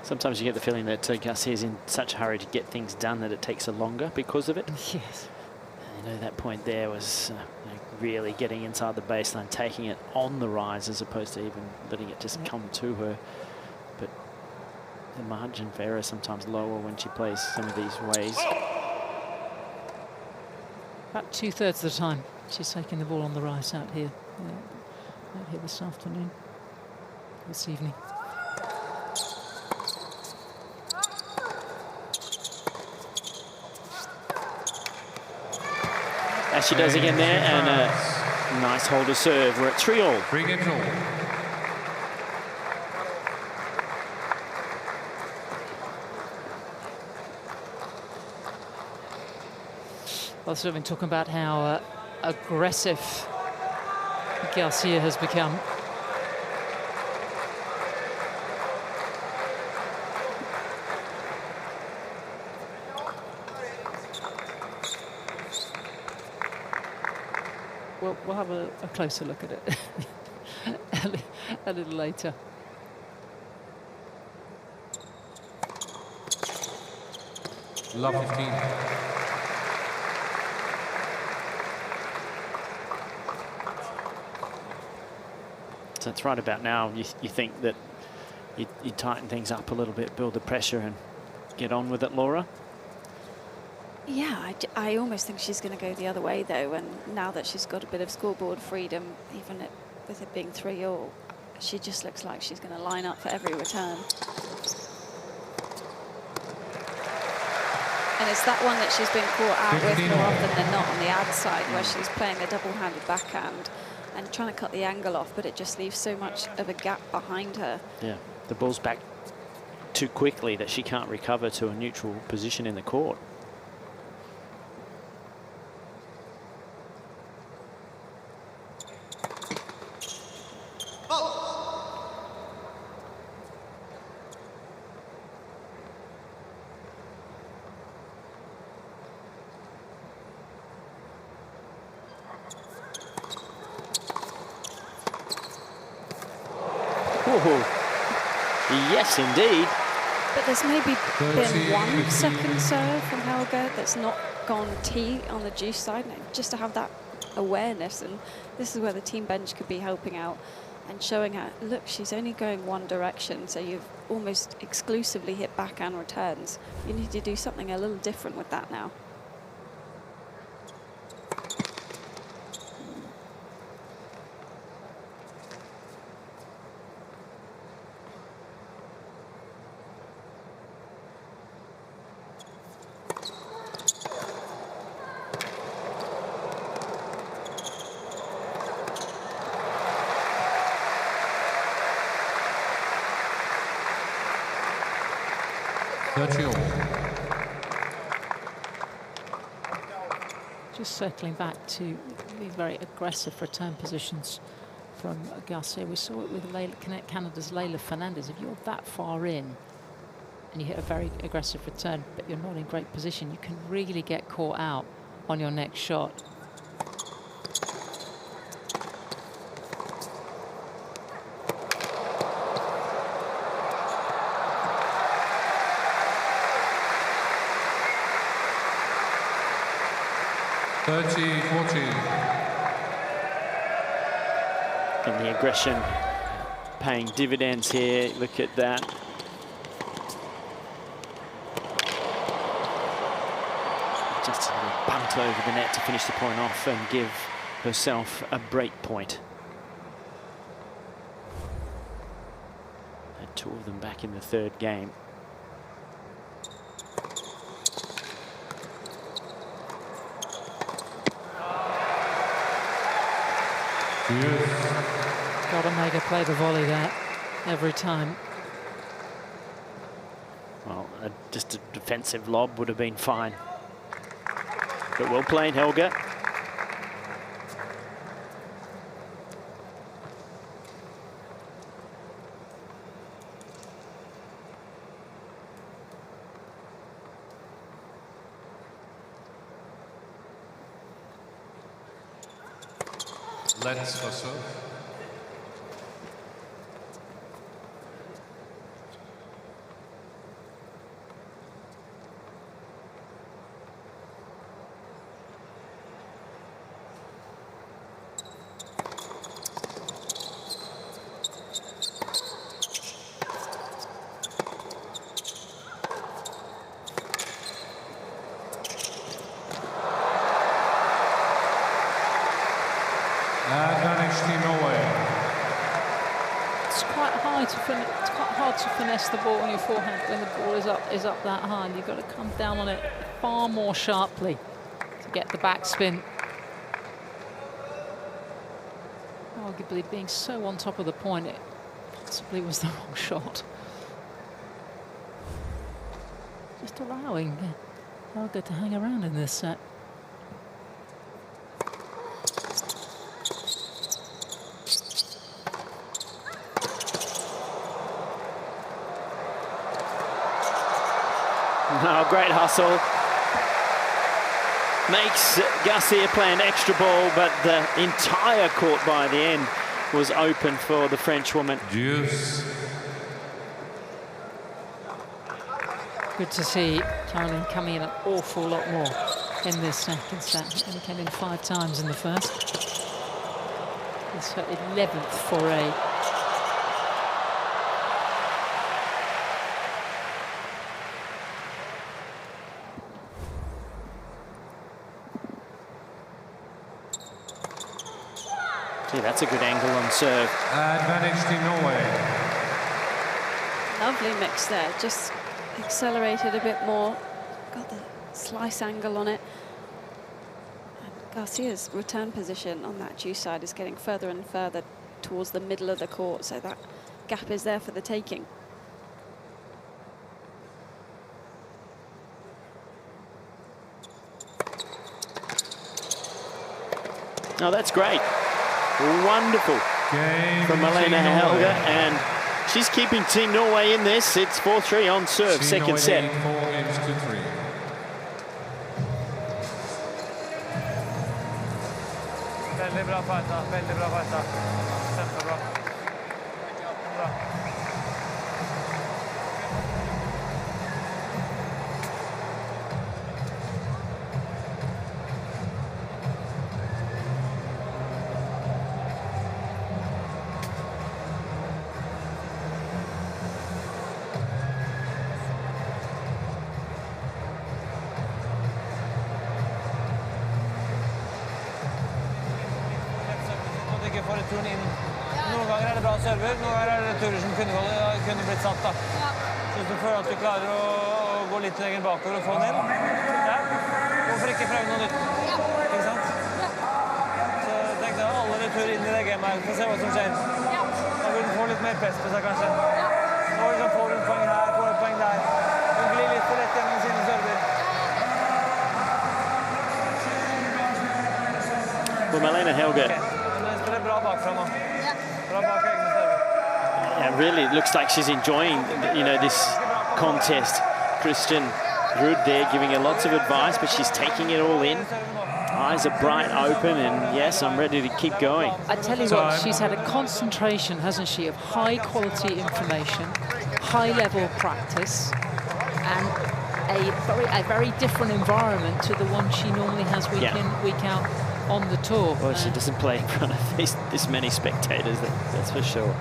Speaker 3: Sometimes you get the feeling that Garcia is in such a hurry to get things done that it takes longer because of it.
Speaker 2: Yes.
Speaker 3: You know, that point there was you know, really getting inside the baseline, taking it on the rise as opposed to even letting it just come to her. But the margin for error is sometimes lower when she plays some of these ways.
Speaker 2: About 2/3 of the time, she's taking the ball on the rise out here this afternoon, this evening.
Speaker 3: As she does again there, and a nice hold of serve. We're at 3-all.
Speaker 5: 3 games all.
Speaker 2: Others have been talking about how aggressive Garcia has become. We'll have a closer look at it a little later.
Speaker 5: Love 15.
Speaker 3: So it's right about now, you think that you tighten things up a little bit, build the pressure and get on with it, Laura?
Speaker 4: Yeah, I almost think she's going to go the other way, though, and now that she's got a bit of scoreboard freedom, even with it being 3-all, she just looks like she's going to line up for every return. And it's that one that she's been caught out with more often than not on the ad side, where she's playing a double-handed backhand and trying to cut the angle off, but it just leaves so much of a gap behind her.
Speaker 3: Yeah, the ball's back too quickly that she can't recover to a neutral position in the court. Yes, indeed.
Speaker 4: But there's maybe been 1 second serve from Helga that's not gone T on the deuce side, and just to have that awareness. And this is where the team bench could be helping out and showing her, look, she's only going one direction, so you've almost exclusively hit backhand returns. You need to do something a little different with that now.
Speaker 2: Just circling back to these very aggressive return positions from Garcia. We saw it with Canada's Leylah Fernandez. If you're that far in and you hit a very aggressive return, but you're not in great position, you can really get caught out on your next shot.
Speaker 3: And the aggression paying dividends here. Look at that. Just a little bunt over the net to finish the point off and give herself a break point. Had 2 of them back in the 3rd game.
Speaker 2: Got to make her play the volley there every time.
Speaker 3: Well, just a defensive lob would have been fine. But well played, Helga.
Speaker 5: Let's for serve.
Speaker 2: To finesse the ball on your forehand when the ball is up that high. You've got to come down on it far more sharply to get the backspin. Arguably, being so on top of the point, it possibly was the wrong shot. Just allowing Helga to hang around in this set.
Speaker 3: Oh, great hustle. Makes Garcia play an extra ball, but the entire court by the end was open for the French woman.
Speaker 5: Deuce.
Speaker 2: Good to see Caroline coming in an awful lot more in this second set. Only came in 5 times in the first. It's her 11th foray.
Speaker 3: See, that's a good angle on serve.
Speaker 5: Advantage Team Norway.
Speaker 4: Lovely mix there, just accelerated a bit more. Got the slice angle on it. And Garcia's return position on that deuce side is getting further and further towards the middle of the court, so that gap is there for the taking.
Speaker 3: Oh, that's great. Wonderful
Speaker 5: Game
Speaker 3: from Malene
Speaker 5: Team
Speaker 3: Helgo,
Speaker 5: Norway.
Speaker 3: and she's keeping Team Norway in this. It's 4-3 on serve,
Speaker 5: Team
Speaker 3: second
Speaker 5: Norway
Speaker 3: set.
Speaker 5: 4 games to 3.
Speaker 1: Veldig bra fighta, veldig bra fighta. Kjempebra. Bra. At ikke får returen inn. Noen ganger er det bra server, noen ganger er det returer som kunne blitt satt da. Så hvis du føler at du klarer å gå litt lenger bakover og få den inn, ja, hvorfor ikke prøve noe nytt? Ikke sant? Så tenk deg alle returer inn i det gamet her, for å se hva som skjer. Da vil du få litt mer press på seg kanskje. Nå liksom får du et poeng her, får du et poeng der. Hun glir litt for lett gjennom sine server.
Speaker 3: Well, Malene Helgo,
Speaker 1: Bra bakfra nå. Bra bak egne server.
Speaker 3: yeah, really looks like she's enjoying, you know, this contest. Christian Ruud there giving her lots of advice, but she's taking it all in. Eyes are bright open, and yes, I'm ready to keep going.
Speaker 2: I tell you what, she's had a concentration, hasn't she, of high quality information, high level practice, and a very different environment to the one she normally has week in, week out on the tour.
Speaker 3: Well, she doesn't play in front of this many spectators, that's for sure.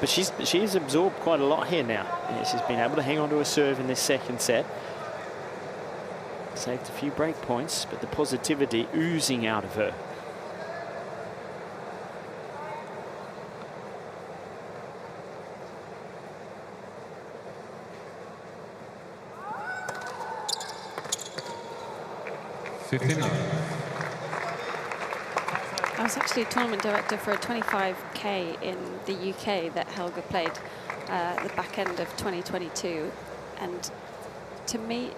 Speaker 3: But she's absorbed quite a lot here now. Yeah, she's been able to hang on to a serve in this second set. Saved a few break points, but the positivity oozing out of her.
Speaker 4: I was actually tournament director for a 25K in the UK that Helga played the back end of 2022, and to me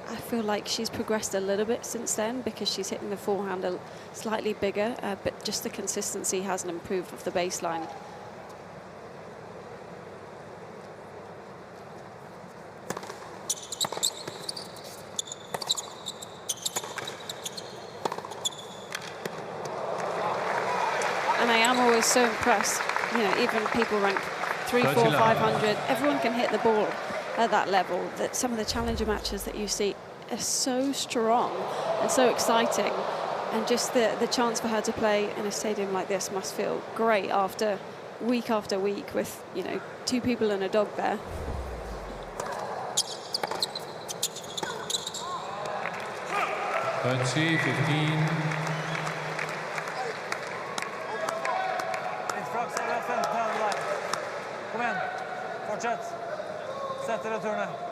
Speaker 4: I feel like she's progressed a little bit since then, because she's hitting the forehand slightly bigger, but just the consistency hasn't improved off the baseline. And I am always so impressed, you know, even people rank 3, 4, 500, everyone can hit the ball at that level. That some of the challenger matches that you see are so strong and so exciting, and just the chance for her to play in a stadium like this must feel great after week with, you know, 2 people and a dog there.
Speaker 5: Let's see, 15.
Speaker 1: Kom igjen. Fortsett. Sett returene.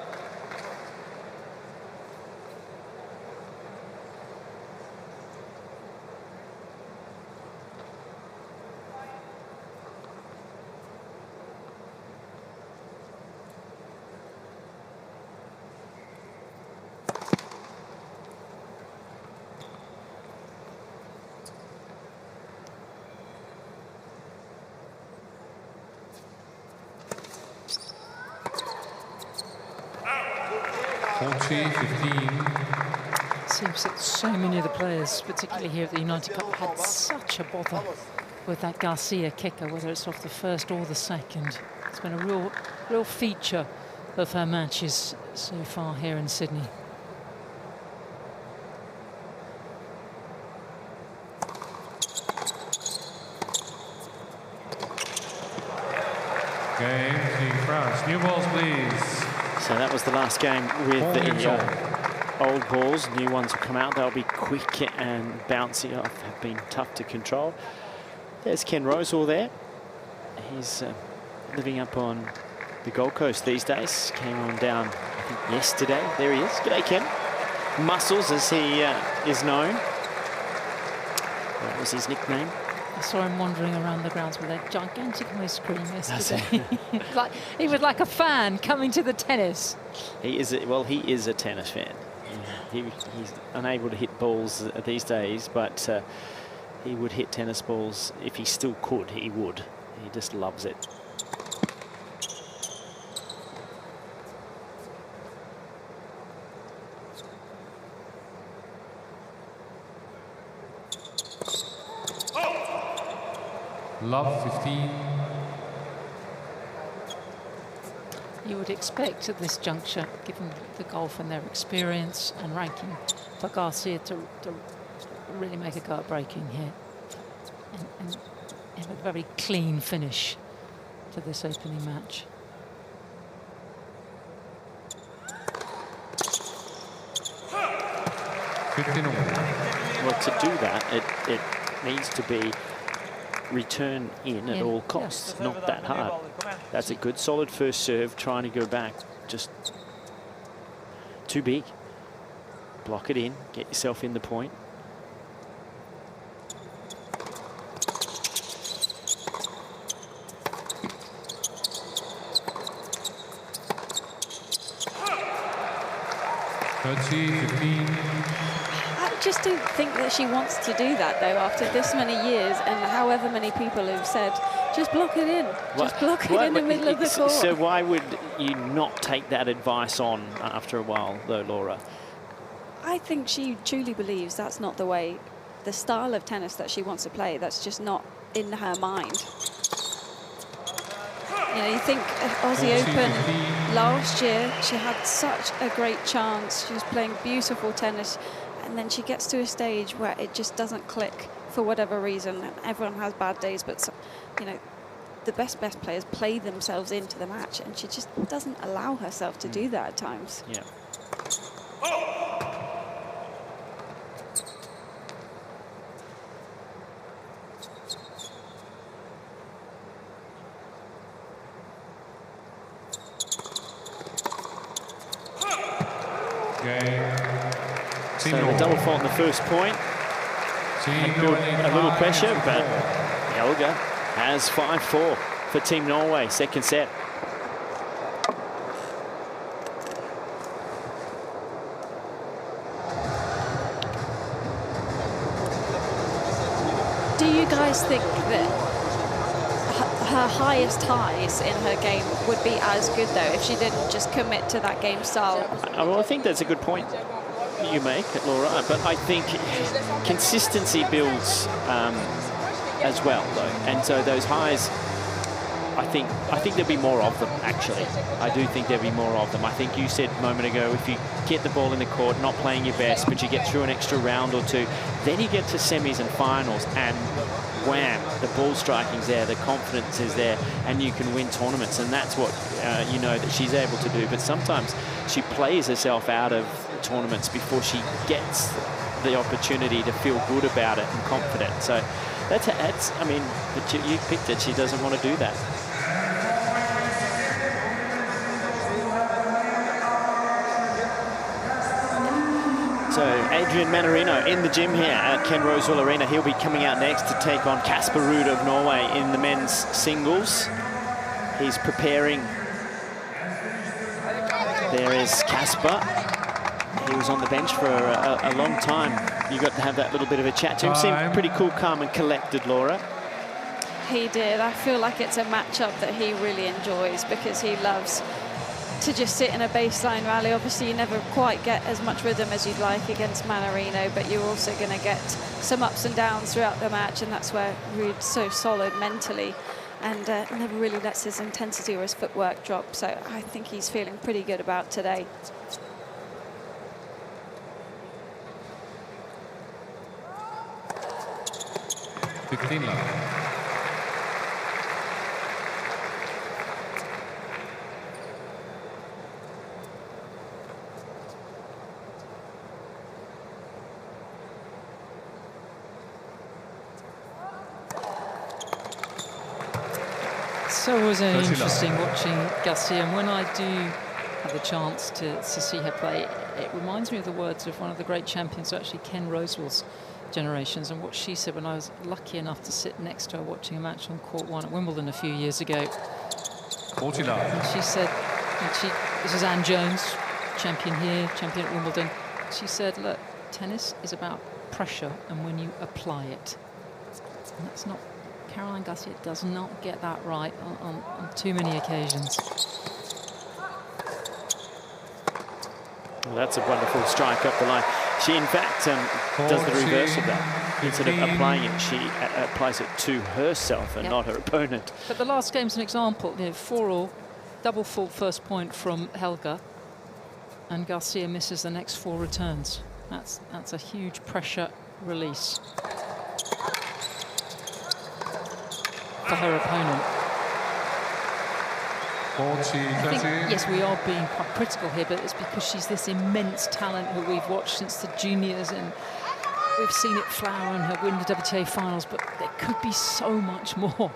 Speaker 5: 40-15.
Speaker 2: Seems that so many of the players, particularly here at the United Cup, had such a bother with that Garcia kicker, whether it's off the first or the second. It's been a real feature of her matches so far here in Sydney.
Speaker 5: Game, Team France. New balls, please.
Speaker 3: So that was the last game with the old balls. New ones will come out. They'll be quick and bouncy. Have been tough to control. There's Ken Rosewall there. He's living up on the Gold Coast these days. Came on down, I think, yesterday. There he is. G'day, Ken. Muscles, as he is known. That was his nickname.
Speaker 2: I saw him wandering around the grounds with a gigantic ice cream yesterday. He was like a fan coming to the tennis.
Speaker 3: He is a tennis fan. He's unable to hit balls these days, but he would hit tennis balls if he still could. He would. He just loves it.
Speaker 5: Love 15.
Speaker 2: You would expect at this juncture, given the golf and their experience and ranking, for Garcia to really make a go at breaking here and have a very clean finish to this opening match.
Speaker 3: Well, to do that, it needs to be return in at all costs, not that hard. That's a good solid first serve, trying to go back, just too big. Block it in, get yourself in the point.
Speaker 4: I just don't think that she wants to do that, though, after this many years and however many people have said, just block it in. Just block it in the middle of the court.
Speaker 3: So why would you not take that advice on after a while, though, Laura?
Speaker 4: I think she truly believes that's not the way, the style of tennis that she wants to play. That's just not in her mind. You know, you think Aussie Open last year, she had such a great chance. She was playing beautiful tennis. And then she gets to a stage where it just doesn't click for whatever reason. And everyone has bad days, but, you know, the best players play themselves into the match. And she just doesn't allow herself to do that at times.
Speaker 3: Yeah. So the double fault in the first point. A little pressure, but Helga has 5-4 for Team Norway, second set.
Speaker 4: Do you guys think that her highest highs in her game would be as good, though, if she didn't just commit to that game style?
Speaker 3: Well, I think that's a good point you make, Laura, but I think consistency builds as well, though, and so those highs, I think there'll be more of them, actually. I do think there'll be more of them. I think you said a moment ago, if you get the ball in the court, not playing your best, but you get through an extra round or two, then you get to semis and finals, and wham, the ball striking's there, the confidence is there, and you can win tournaments, and that's what you know that she's able to do. But sometimes she plays herself out of tournaments before she gets the opportunity to feel good about it and confident. So that's I mean, but you picked it. She doesn't want to do that. So Adrian Manarino in the gym here at Ken Rosewall Arena. He'll be coming out next to take on Casper Ruud of Norway in the men's singles. He's preparing. There is Casper. He was on the bench for a long time. You got to have that little bit of a chat to him. Seemed pretty cool, calm and collected, Laura.
Speaker 4: He did. I feel like it's a matchup that he really enjoys because he loves to just sit in a baseline rally. Obviously, you never quite get as much rhythm as you'd like against Malene, but you're also going to get some ups and downs throughout the match, and that's where Ruud's so solid mentally and never really lets his intensity or his footwork drop. So I think he's feeling pretty good about today.
Speaker 2: So it was interesting watching Garcia, and when I do have the chance to see her play, it reminds me of the words of one of the great champions, actually Ken Rosewall's generations, and what she said when I was lucky enough to sit next to her watching a match on Court 1 at Wimbledon a few years ago. And she said, this is Anne Jones, champion here, champion at Wimbledon. She said, look, tennis is about pressure and when you apply it. And that's not, Caroline Garcia does not get that right on too many occasions.
Speaker 3: Well, that's a wonderful strike up the line. She, in fact, does the reverse of that. Instead of applying it, she applies it to herself and not her opponent.
Speaker 2: But the last game's an example. 4-all, double fault first point from Helga, and Garcia misses the next 4 returns. That's a huge pressure release for her opponent. I think, yes, we are being quite critical here, but it's because she's this immense talent who we've watched since the juniors, and we've seen it flower and her win the WTA finals, but there could be so much more.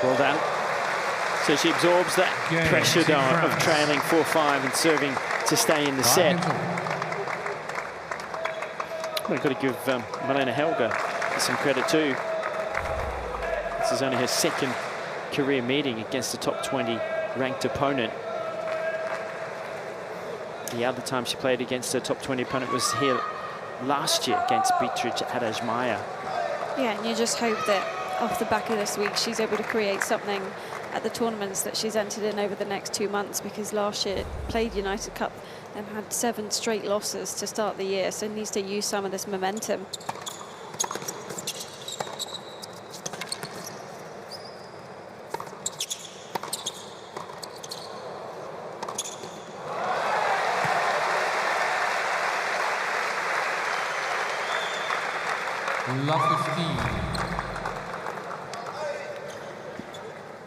Speaker 3: Well done. So she absorbs that pressure though of trailing 4-5 and serving to stay in the set. We've got to give Malene Helgo some credit too. This is only her second career meeting against a top 20 ranked opponent. The other time she played against a top 20 opponent was here last year against Beatrice Adajmaya.
Speaker 4: Yeah, and you just hope that off the back of this week she's able to create something at the tournaments that she's entered in over the next 2 months, because last year played United Cup and had 7 straight losses to start the year, so needs to use some of this momentum.
Speaker 5: Love 15.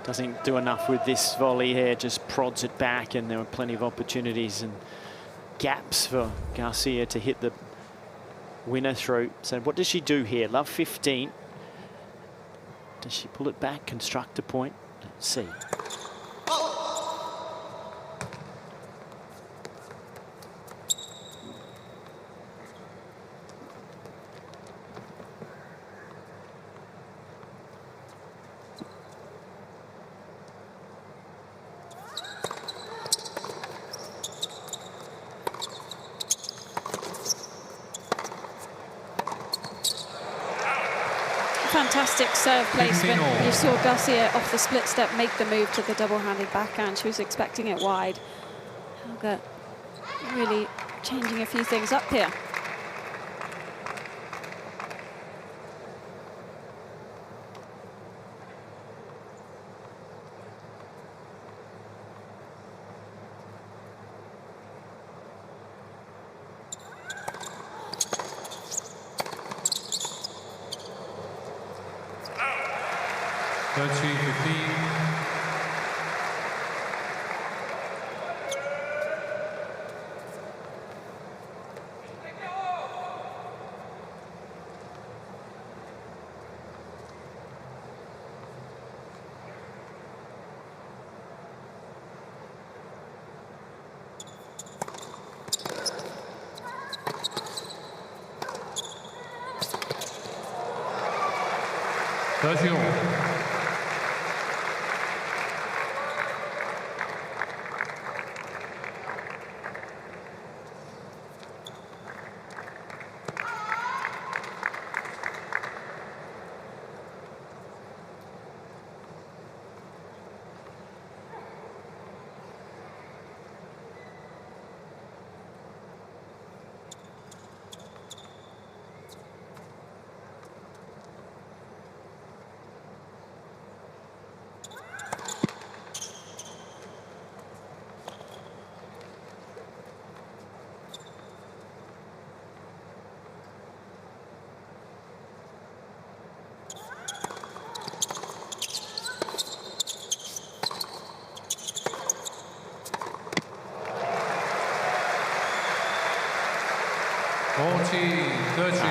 Speaker 3: Doesn't do enough with this volley here, just prods it back, and there were plenty of opportunities and gaps for Garcia to hit the winner through. So what does she do here? Love 15. Does she pull it back, construct a point? Let's see.
Speaker 4: Fantastic serve placement. You saw Garcia off the split step make the move to the double-handed backhand. She was expecting it wide. Helga really changing a few things up here.
Speaker 5: 30 all.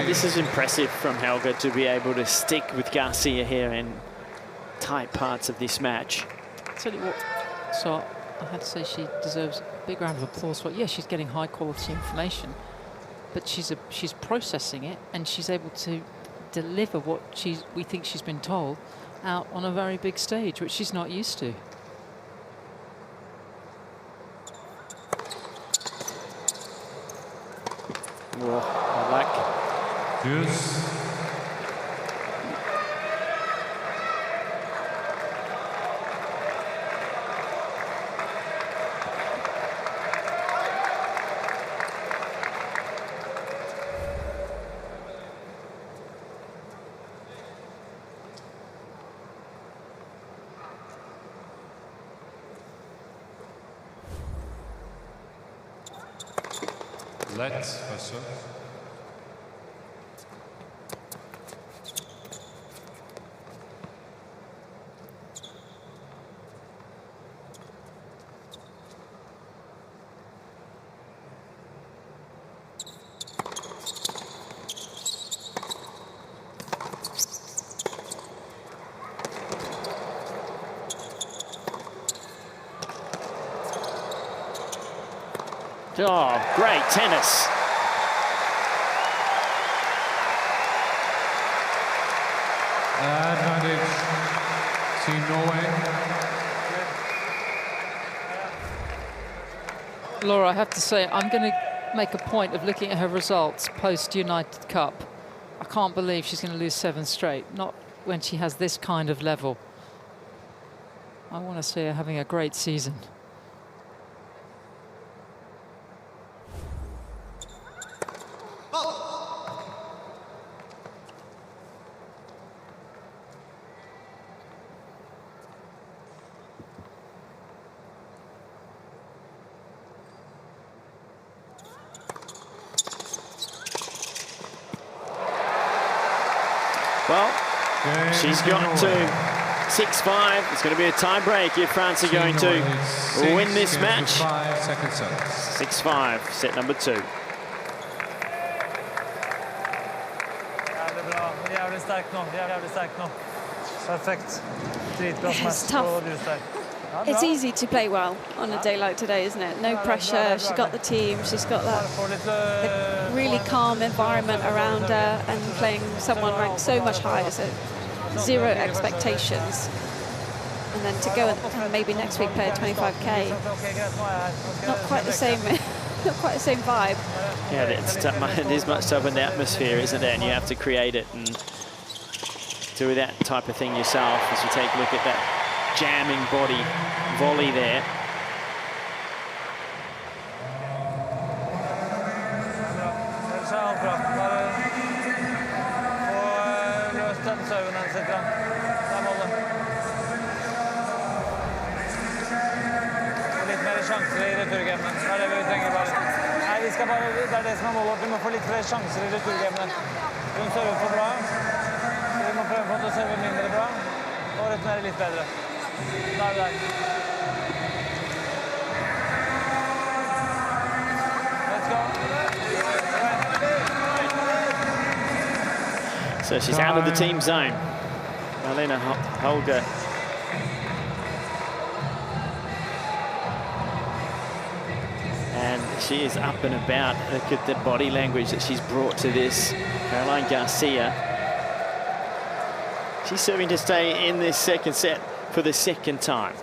Speaker 3: This is impressive from Helgo to be able to stick with Garcia here in tight parts of this match.
Speaker 2: Tell you what, so I have to say she deserves a big round of applause for it. Yeah, she's getting high quality information, but she's processing it and she's able to deliver what we think she's been told out on a very big stage, which she's not used to.
Speaker 3: I like.
Speaker 5: Deuce. Let's pass up.
Speaker 3: Oh, great tennis.
Speaker 5: Advantage, Team Norway.
Speaker 2: Laura, I have to say, I'm going to make a point of looking at her results post-United Cup. I can't believe she's going to lose 7 straight, not when she has this kind of level. I want to see her having a great season.
Speaker 3: Well, she's got to 6-5. It's going to be a tie break if France are going to win this match. 6-5, set number 2.
Speaker 1: Jævlig bra. Jævlig sterk nå. Jævlig sterk nå. Perfekt. Dritbra
Speaker 4: It's tough. It's easy to play well on a day like today, isn't it? No pressure. She's got the team. She's got that the really calm environment around her, and playing someone ranked so much higher, so 0 expectations. And then to go and maybe next week play a 25K, not quite the same. Not quite the same vibe.
Speaker 3: Yeah, it is much tougher in the atmosphere, isn't it? And you have to create it and do that type of thing yourself. As you take a look at that jamming body volley there.
Speaker 1: Sjanser i returgamen. Det det vi trenger bare. Nei, vi skal bare, det det som målet. Vi må få litt flere sjanser i returgamen. Hun server for bra. Så vi må prøve på å serve mindre bra. Og returnere litt bedre. Da vi der. Let's go.
Speaker 3: So she's out of the team zone. Malene Helgo. She is up and about. Look at the body language that she's brought to this. Caroline Garcia. She's serving to stay in this second set for the second time.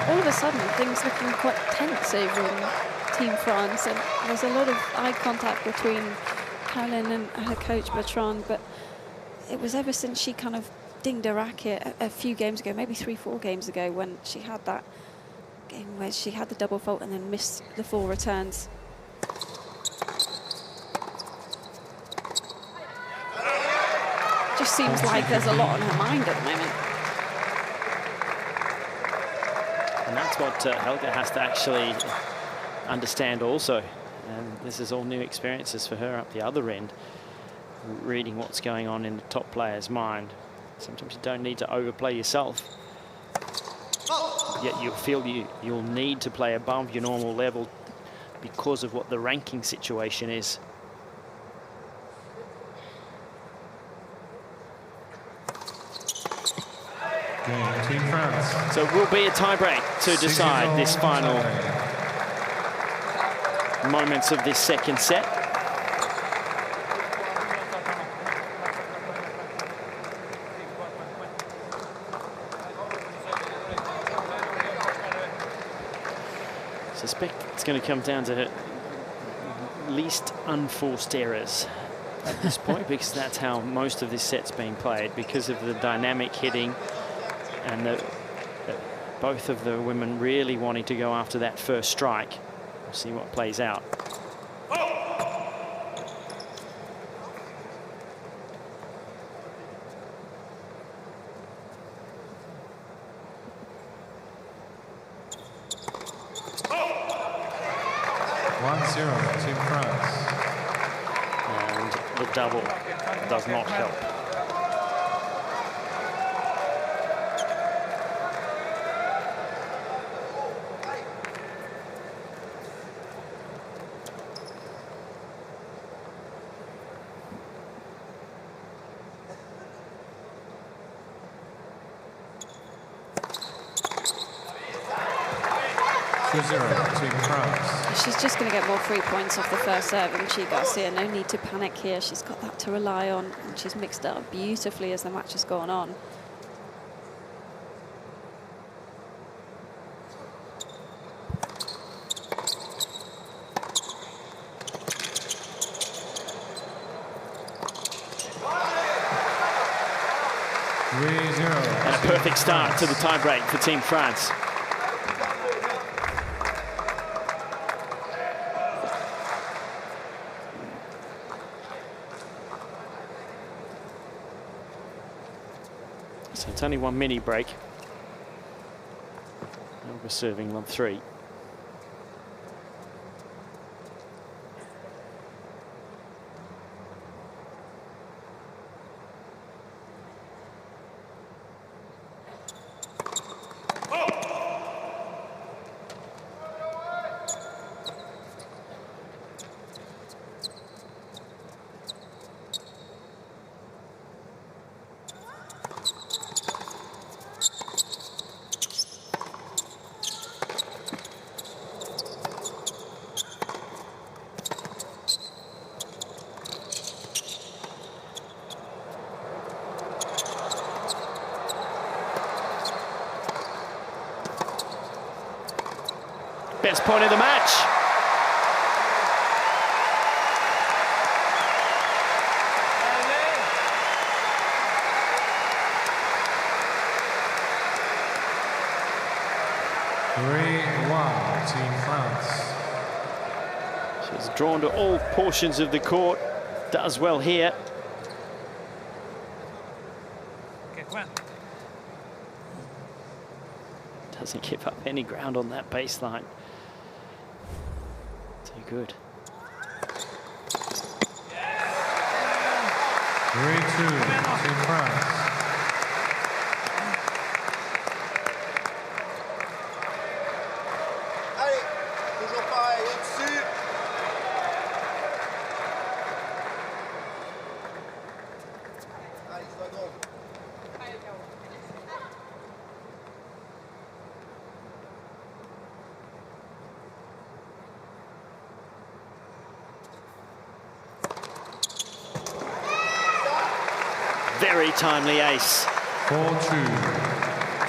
Speaker 4: All of a sudden, things looking quite tense over in Team France, and there's a lot of eye contact between Caroline and her coach Bertrand, but it was ever since she kind of dinged a racket a few games ago, maybe 3-4 games ago, when she had that game where she had the double fault and then missed the 4 returns. Just seems like there's a lot on her mind at the moment.
Speaker 3: And that's what Helga has to actually understand also. And this is all new experiences for her up the other end, reading what's going on in the top player's mind. Sometimes you don't need to overplay yourself, yet you feel you'll need to play above your normal level because of what the ranking situation is.
Speaker 5: Team France.
Speaker 3: So it will be a tie-break to decide this final moments of this second set. Suspect it's going to come down to least unforced errors at this point, because that's how most of this set's been played, because of the dynamic hitting and both of the women really wanting to go after that first strike. We'll see what plays out.
Speaker 5: Team France.
Speaker 3: And the double does not help.
Speaker 5: Team France.
Speaker 4: She's just going to get more free points off the first serve, and she, Garcia, no need to panic here. She's got that to rely on, and she's mixed it up beautifully as the match has gone on.
Speaker 3: And a perfect start to the tie-break for Team France. So it's only one mini break. And we're serving love 3. Best point of the match.
Speaker 5: Team France.
Speaker 3: She's drawn to all portions of the court. Does well here.
Speaker 1: Okay, come on.
Speaker 3: Doesn't give up any ground on that baseline. Too good.
Speaker 5: 3-2, Team France.
Speaker 3: Very timely ace.
Speaker 5: 4-2,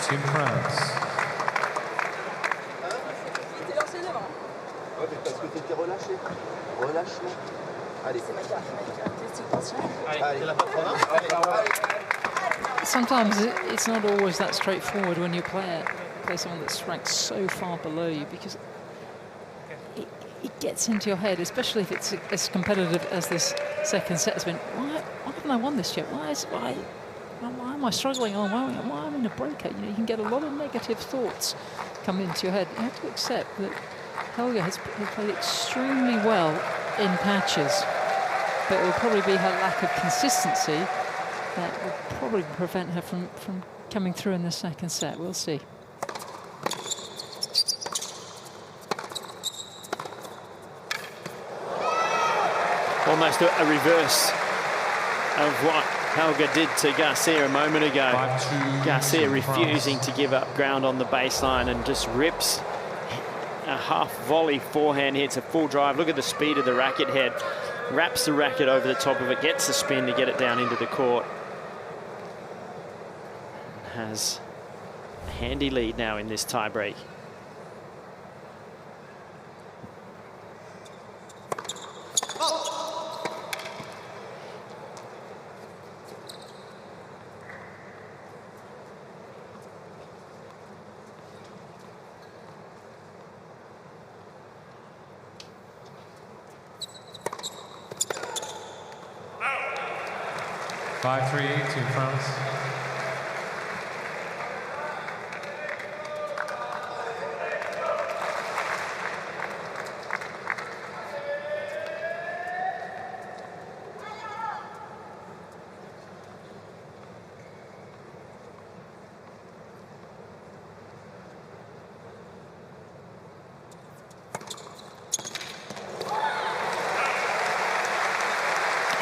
Speaker 5: Team France.
Speaker 2: Sometimes it's not always that straightforward when you play someone that's ranked so far below you, because it gets into your head, especially if it's as competitive as this second set has been. Why haven't I won this yet? Why am I struggling? Why am I in a breakout? You know, you can get a lot of negative thoughts come into your head. You have to accept that Helga has played extremely well in patches, but it will probably be her lack of consistency that will probably prevent her from coming through in the second set. We'll see.
Speaker 3: Almost a reverse of what Helga did to Garcia a moment ago. Garcia refusing to give up ground on the baseline and just rips a half volley forehand, hits a full drive. Look at the speed of the racket head. Wraps the racket over the top of it, gets the spin to get it down into the court. Has a handy lead now in this tiebreak.
Speaker 5: Team France.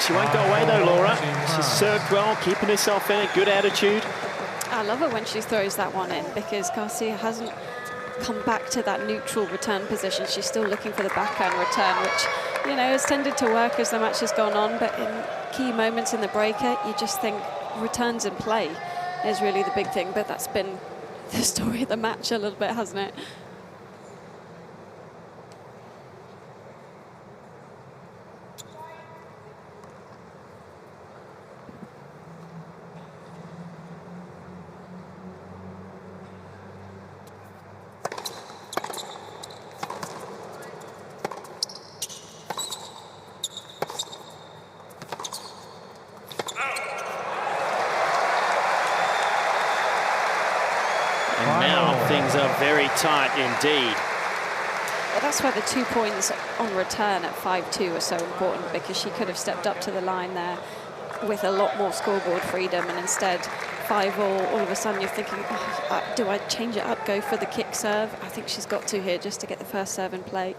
Speaker 3: She won't go away though, Laura. She's served well, keeping herself in it, good attitude.
Speaker 4: I love it when she throws that one in, because Garcia hasn't come back to that neutral return position. She's still looking for the backhand return, which, you know, has tended to work as the match has gone on, but in key moments in the breaker, you just think returns in play is really the big thing. But that's been the story of the match a little bit, hasn't it?
Speaker 3: Things are very tight indeed.
Speaker 4: Well, that's why the 2 points on return at 5-2 are so important, because she could have stepped up to the line there with a lot more scoreboard freedom, and instead 5-all of a sudden you're thinking, oh, do I change it up, go for the kick serve? I think she's got to here just to get the first serve in play.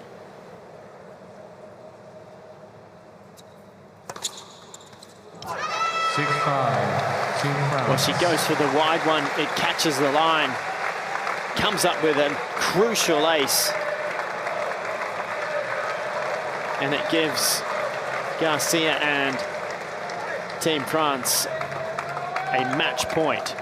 Speaker 3: Well, she goes for the wide one, it catches the line. Comes up with a crucial ace. And it gives Garcia and Team France a match point.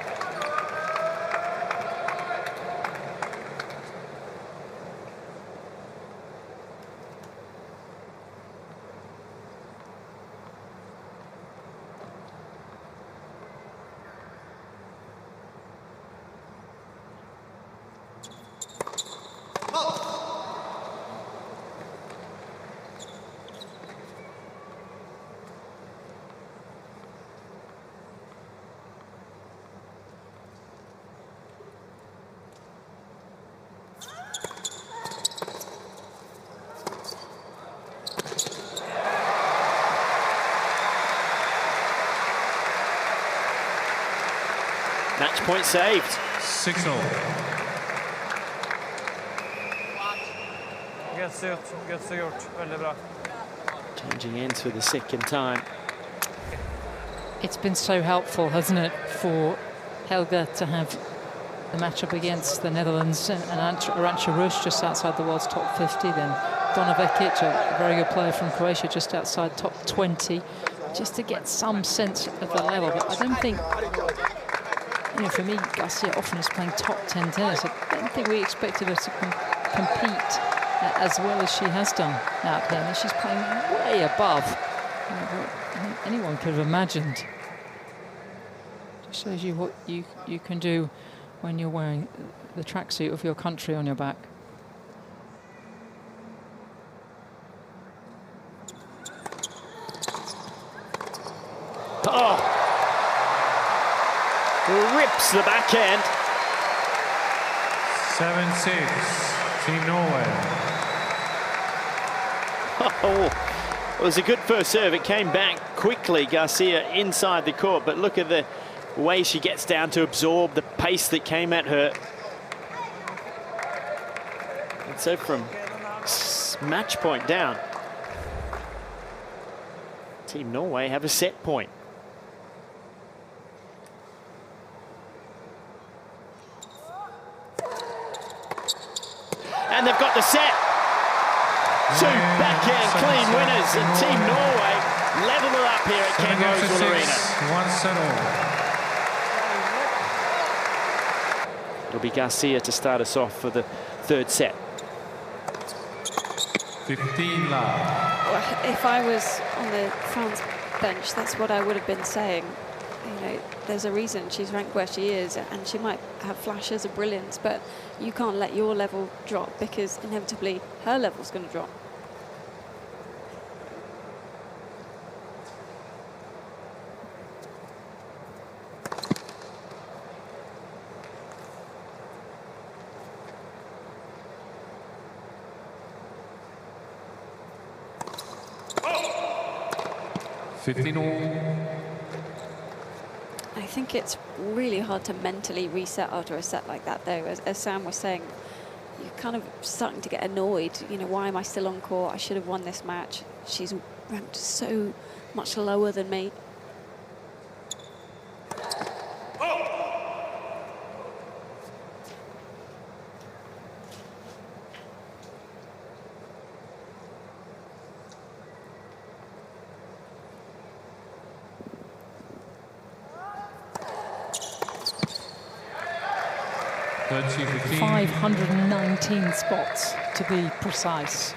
Speaker 3: point saved.
Speaker 5: 6-0.
Speaker 1: Guts gjort. Veldig bra.
Speaker 3: Changing ends for the second time.
Speaker 2: It's been so helpful, hasn't it, for Helga to have the matchup against the Netherlands and Arantxa Rus just outside the world's top 50, then Donna Vekic, a very good player from Croatia, just outside top 20, just to get some sense of the level. But I don't think, you know, for me, Garcia often is playing top 10 tennis. I don't think we expected her to compete as well as she has done out here. And she's playing way above what anyone could have imagined. Just shows you what you can do when you're wearing the tracksuit of your country on your back.
Speaker 3: Oh! Rips the backhand.
Speaker 5: 7-6. Team Norway.
Speaker 3: Oh, it was a good first serve. It came back quickly, Garcia, inside the court. But look at the way she gets down to absorb the pace that came at her. And so from match point down, Team Norway have a set point. And they've got the set. Two backhand clean winners, and Team Norway level it up here at Ken Rosewall Arena.
Speaker 5: 1-7.
Speaker 3: It'll be Garcia to start us off for the third set.
Speaker 5: 15 love.
Speaker 4: Well, if I was on the France bench, that's what I would have been saying. You know, there's a reason she's ranked where she is, and she might have flashes of brilliance, but you can't let your level drop, because inevitably her level's going to drop. I think it's really hard to mentally reset after a set like that, though. As Sam was saying, you're kind of starting to get annoyed. You know, why am I still on court? I should have won this match. She's ranked so much lower than me.
Speaker 5: $30-15.
Speaker 2: 519 spots to be precise.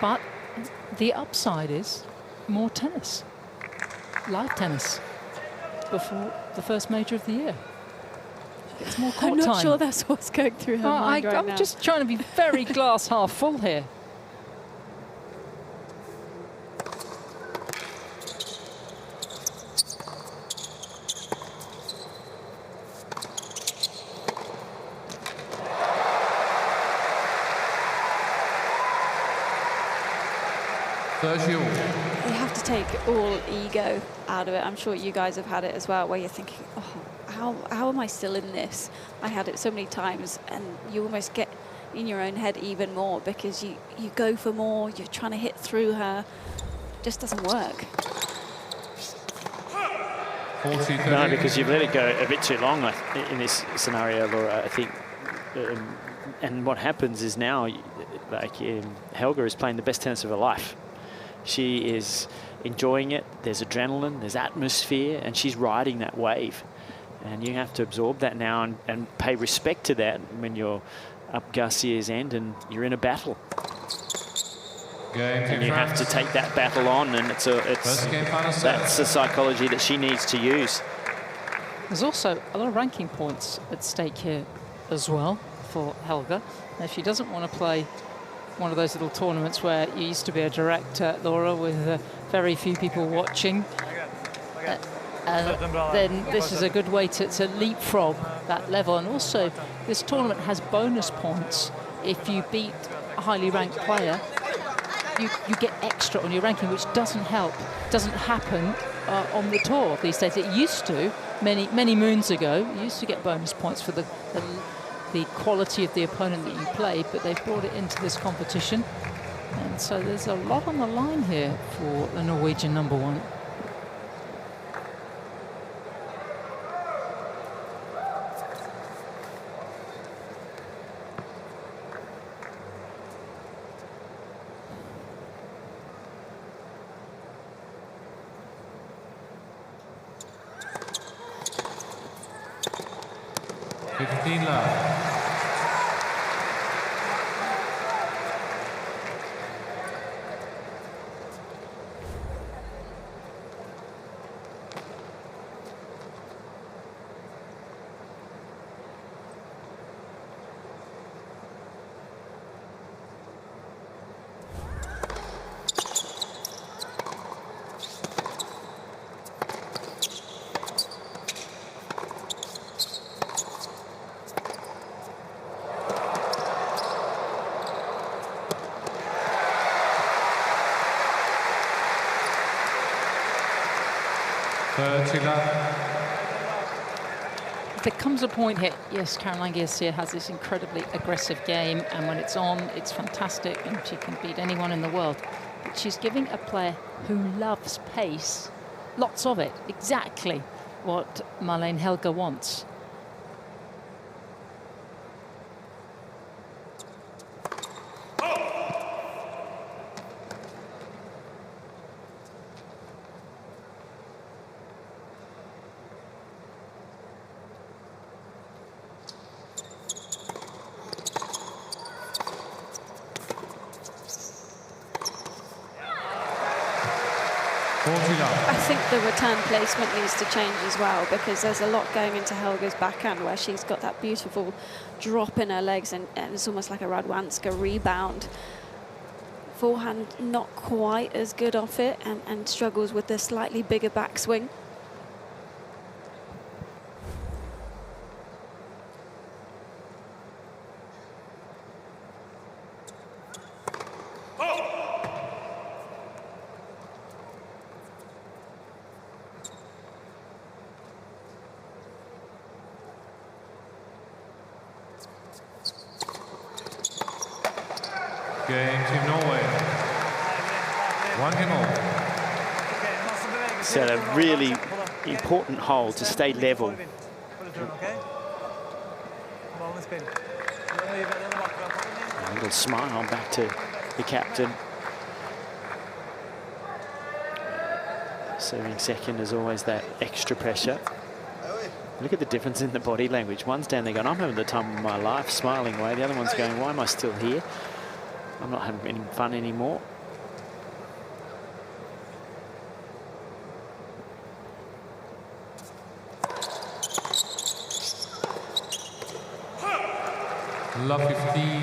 Speaker 2: But the upside is more tennis, live tennis, before the first major of the year. It's more court
Speaker 4: I'm not
Speaker 2: time.
Speaker 4: sure that's what's going through her mind right
Speaker 2: I'm
Speaker 4: now.
Speaker 2: just trying to be very glass half full here.
Speaker 4: You have to take all ego out of it. I'm sure you guys have had it as well, where you're thinking, oh, how am I still in this? I had it so many times, and you almost get in your own head even more, because you go for more, you're trying to hit through her. It just doesn't work.
Speaker 3: No, because you've let it go a bit too long in this scenario, Laura, I think. And what happens is now, like, Helga is playing the best tennis of her life. She is enjoying it. There's adrenaline, there's atmosphere, and she's riding that wave. And you have to absorb that now and pay respect to that when you're up Garcia's end and you're in a battle. And you have to take that battle on, and that's the psychology that she needs to use.
Speaker 2: There's also a lot of ranking points at stake here as well for Helga. Now, if she doesn't want to play one of those little tournaments where you used to be a director, Laura, with very few people watching, then this is a good way to leapfrog that level. And also, this tournament has bonus points. If you beat a highly ranked player, you get extra on your ranking, which doesn't happen on the tour these days. It used to, many moons ago, you used to get bonus points for the quality of the opponent that you played, but they've brought it into this competition. And so there's a lot on the line here for the Norwegian number one. There comes a point here, yes, Caroline Garcia has this incredibly aggressive game, and when it's on, it's fantastic, and she can beat anyone in the world. But she's giving a player who loves pace, lots of it, exactly what Malene Helgo wants.
Speaker 4: I think the return placement needs to change as well, because there's a lot going into Helga's backhand where she's got that beautiful drop in her legs, and it's almost like a Radwanska rebound. Forehand not quite as good off it, and struggles with the slightly bigger backswing.
Speaker 5: Game Team Norway. 1-all.
Speaker 3: It's a really important hole to stay level.
Speaker 1: A
Speaker 3: little smile back to the captain. Serving second is always that extra pressure. Look at the difference in the body language. One's down there going, I'm having the time of my life, smiling away. The other one's going, why am I still here? I'm not having any fun anymore.
Speaker 5: Love 15.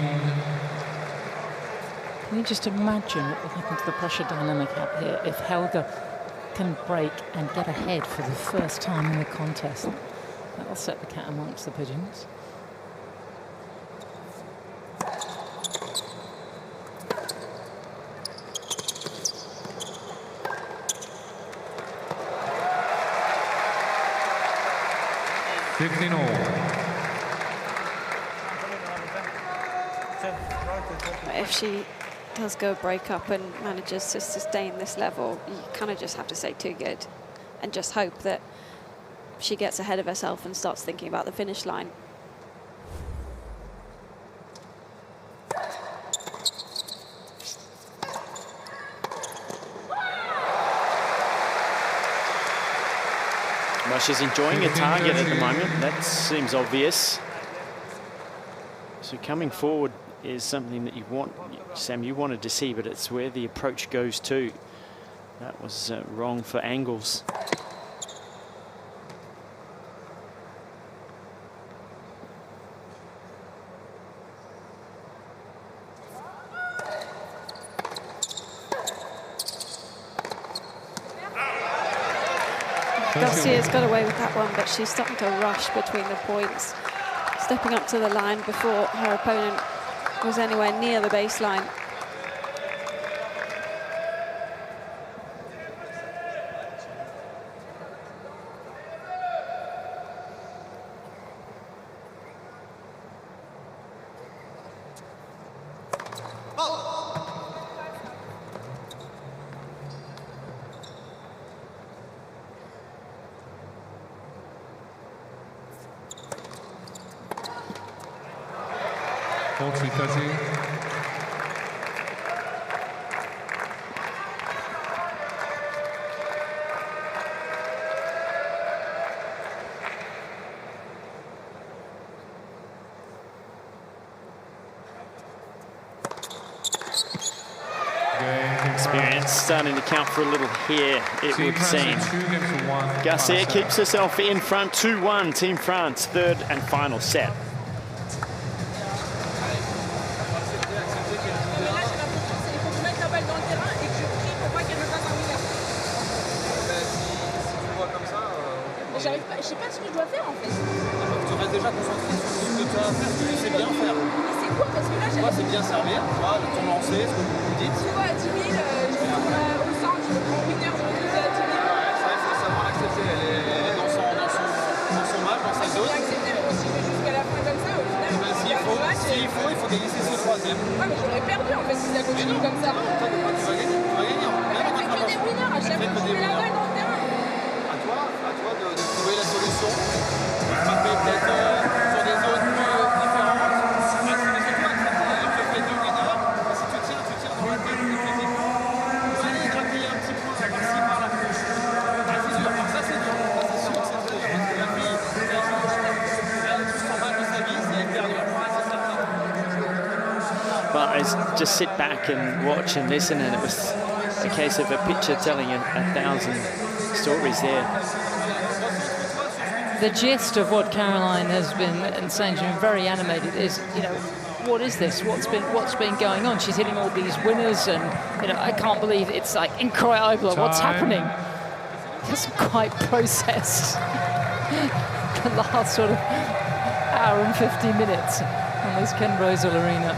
Speaker 2: Can you just imagine what will happen to the pressure dynamic out here if Helga can break and get ahead for the first time in the contest? That'll set the cat amongst the pigeons.
Speaker 4: If she does go break up and manages to sustain this level, you kind of just have to say too good and just hope that she gets ahead of herself and starts thinking about the finish line.
Speaker 3: Well, she's enjoying a target at the moment. That seems obvious. So coming forward is something that you want, Sam, you wanted to see, but it's where the approach goes to. That was wrong for angles.
Speaker 4: Garcia's got away with that one, but she's starting to rush between the points, stepping up to the line before her opponent was anywhere near the baseline.
Speaker 5: 40-30.
Speaker 3: Experience starting to count for a little here, it would seem. Garcia keeps herself in front, 2-1, Team France, third and final set.
Speaker 7: J'arrive pas, je sais pas ce que je dois faire en fait. Tu restes déjà concentré sur ce que tu as à faire, ce que tu sais bien faire. Mais c'est quoi? Parce que là, j'ai. Moi, c'est bien servir, tu vois, ton lancer, ce que vous dites. Tu vois, à 10 000, je tourne au centre, je prends 1 heure, je me dis à 10 000. Ouais, ça, il faut savoir l'accepter. Elle est dans son match, dans sa zone. Je vais accepter, mais si je vais jusqu'à la fin comme ça, au final. Ben, s'il faut, il faut gagner ses sauts troisième. Ouais, mais j'aurais perdu en fait si ça continue comme ça. Tu vas gagner, tu vas gagner. Elle fait que des winners à chaque fois que je mets la balle dans le terrain. À toi de trouver la solution. Frapper peut-être sur des zones différentes. Mais surtout accepter. Elle te fait 2 winners. Et si tu tires dans la tête définitivement, tu vas aller grappiller un petit point par-ci, par-là. C'est dur. Alors ça, c'est dur. Ça, c'est sûr que c'est dur. Parce que la fille, elle joue son match de sa vie, c'est elle perd. C'est certain.
Speaker 3: But I just sit back and watch and listen, and it was a case of a picture telling a 1,000 stories there.
Speaker 2: The gist of what Caroline has been saying, she's been very animated, is, you know, what is this? What's been going on? She's hitting all these winners, and, you know, I can't believe it's like incredible. What's happening? Doesn't quite process the last sort of hour and 50 minutes on this Ken Rosal Arena.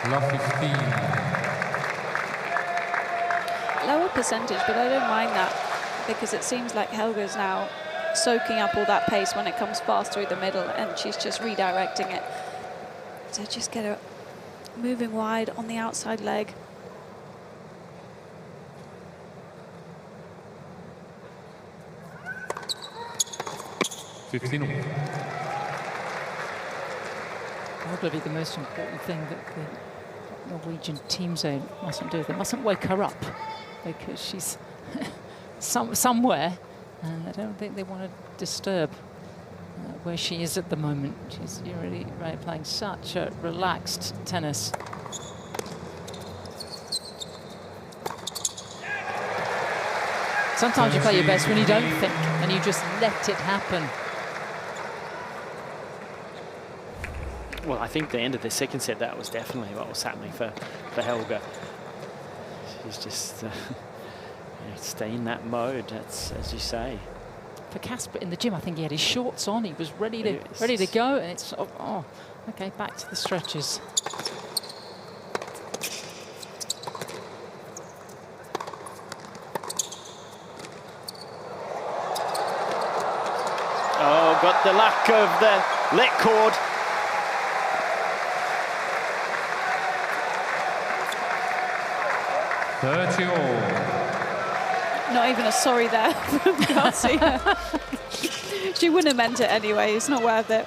Speaker 5: Love 15.
Speaker 4: Lower percentage, but I don't mind that because it seems like Helgo's now soaking up all that pace when it comes fast through the middle, and she's just redirecting it. So just get her moving wide on the outside leg.
Speaker 2: Probably the most important thing that the Norwegian team zone mustn't do. They mustn't wake her up because she's somewhere, and I don't think they want to disturb where she is at the moment. She's really playing such a relaxed tennis. Sometimes you play your best when you don't think and you just let it happen.
Speaker 3: Well, I think the end of the second set, that was definitely what was happening for Helga. She's just stay in that mode, that's, as you say.
Speaker 2: For Casper in the gym, I think he had his shorts on. He was ready to go, and it's okay, back to the stretches.
Speaker 3: Oh, got the luck of the let cord.
Speaker 4: Not even a sorry there from Garcia. She wouldn't have meant it anyway. It's not worth it.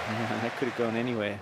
Speaker 3: Yeah, that could have gone anywhere.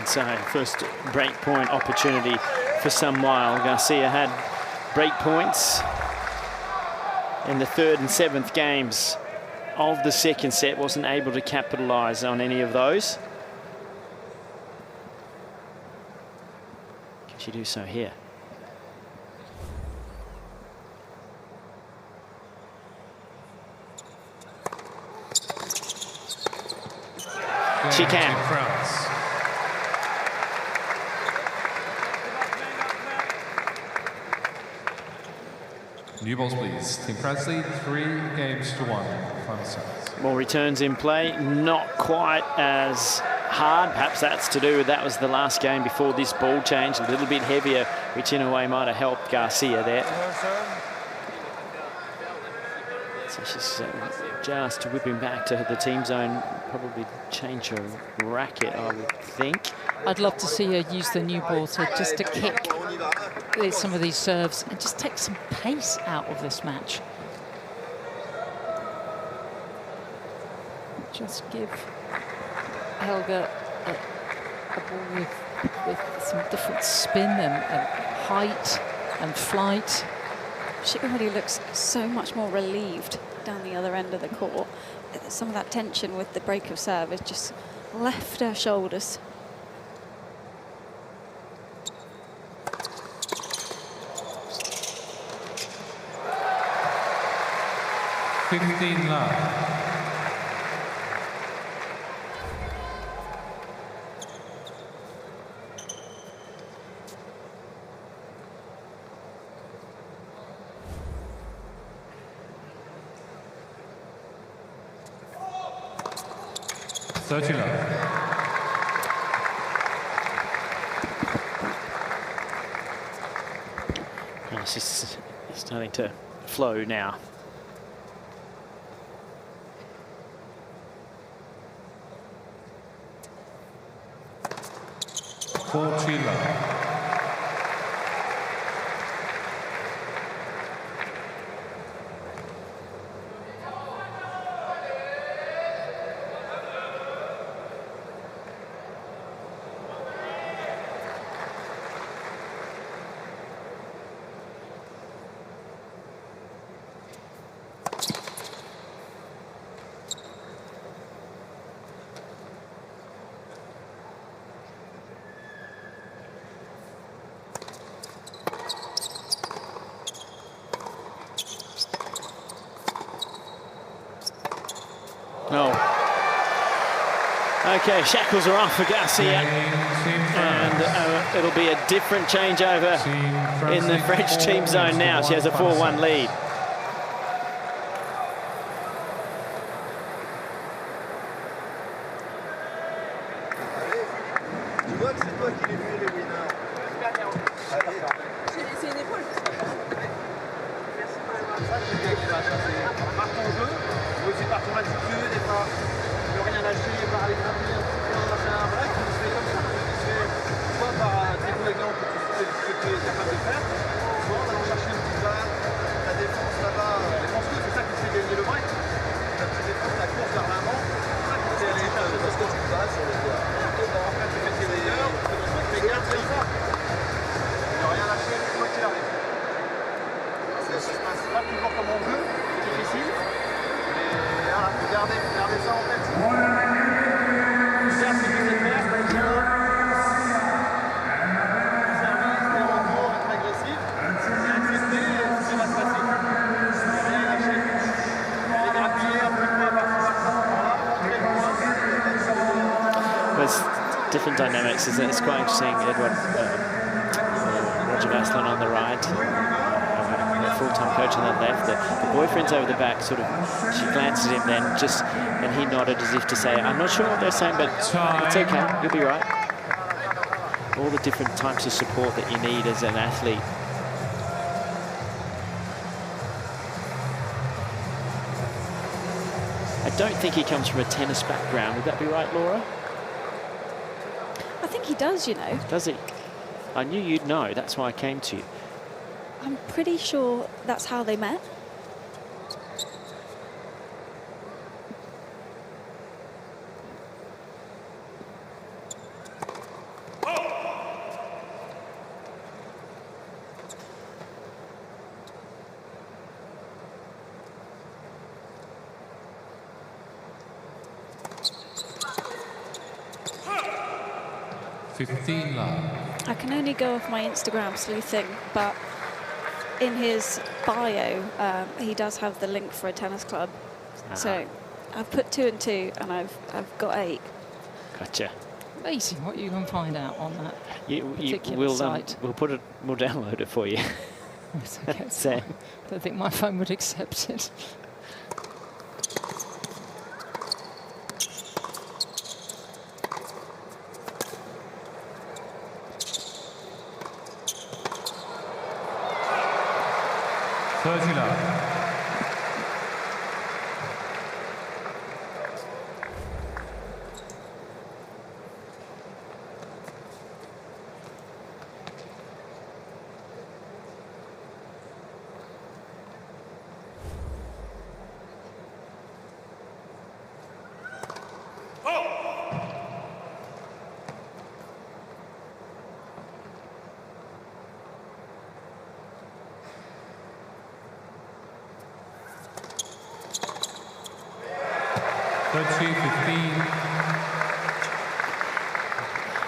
Speaker 3: So first break point opportunity for some while. Garcia had break points in the 3rd and 7th games of the 2nd set, wasn't able to capitalise on any of those. Can she do so here? She can.
Speaker 5: New balls, please. Team France lead 3 games to 1. Final sets.
Speaker 3: More returns in play, not quite as hard. Perhaps that's to do with that was the last game before this ball change, a little bit heavier, which in a way might have helped Garcia there. So she's just whipping back to the team zone, probably change her racket, I would think.
Speaker 2: I'd love to see her use the new ball to kick some of these serves and just take some pace out of this match. Just give Helga a ball with some different spin and height and flight.
Speaker 4: She already looks so much more relieved down the other end of the court. Some of that tension with the break of serve has just left her shoulders.
Speaker 5: Love.
Speaker 3: She's starting to flow now. No. Okay, shackles are off for Garcia. And it'll be a different changeover in the French team zone now. She has a 4-1 lead. Different dynamics. It's quite interesting. Edward, Roger Vasselin on the right, the full-time coach on the left. The boyfriend's over the back. Sort of, she glanced at him then, and he nodded as if to say, "I'm not sure what they're saying, but it's okay. You'll be right." All the different types of support that you need as an athlete. I don't think he comes from a tennis background. Would that be right, Laura?
Speaker 4: I think he does, you know.
Speaker 3: Does he? I knew you'd know. That's why I came to you.
Speaker 4: I'm pretty sure that's how they met.
Speaker 5: 15 love.
Speaker 4: I can only go off my Instagram sleuthing, but in his bio, he does have the link for a tennis club. So I've put 2 and 2, and I've got 8.
Speaker 3: Gotcha.
Speaker 2: Amazing what you can find out on that particular
Speaker 3: We'll
Speaker 2: site.
Speaker 3: we'll download it for you.
Speaker 2: Okay,
Speaker 3: Sam.
Speaker 2: I don't think my phone would accept it.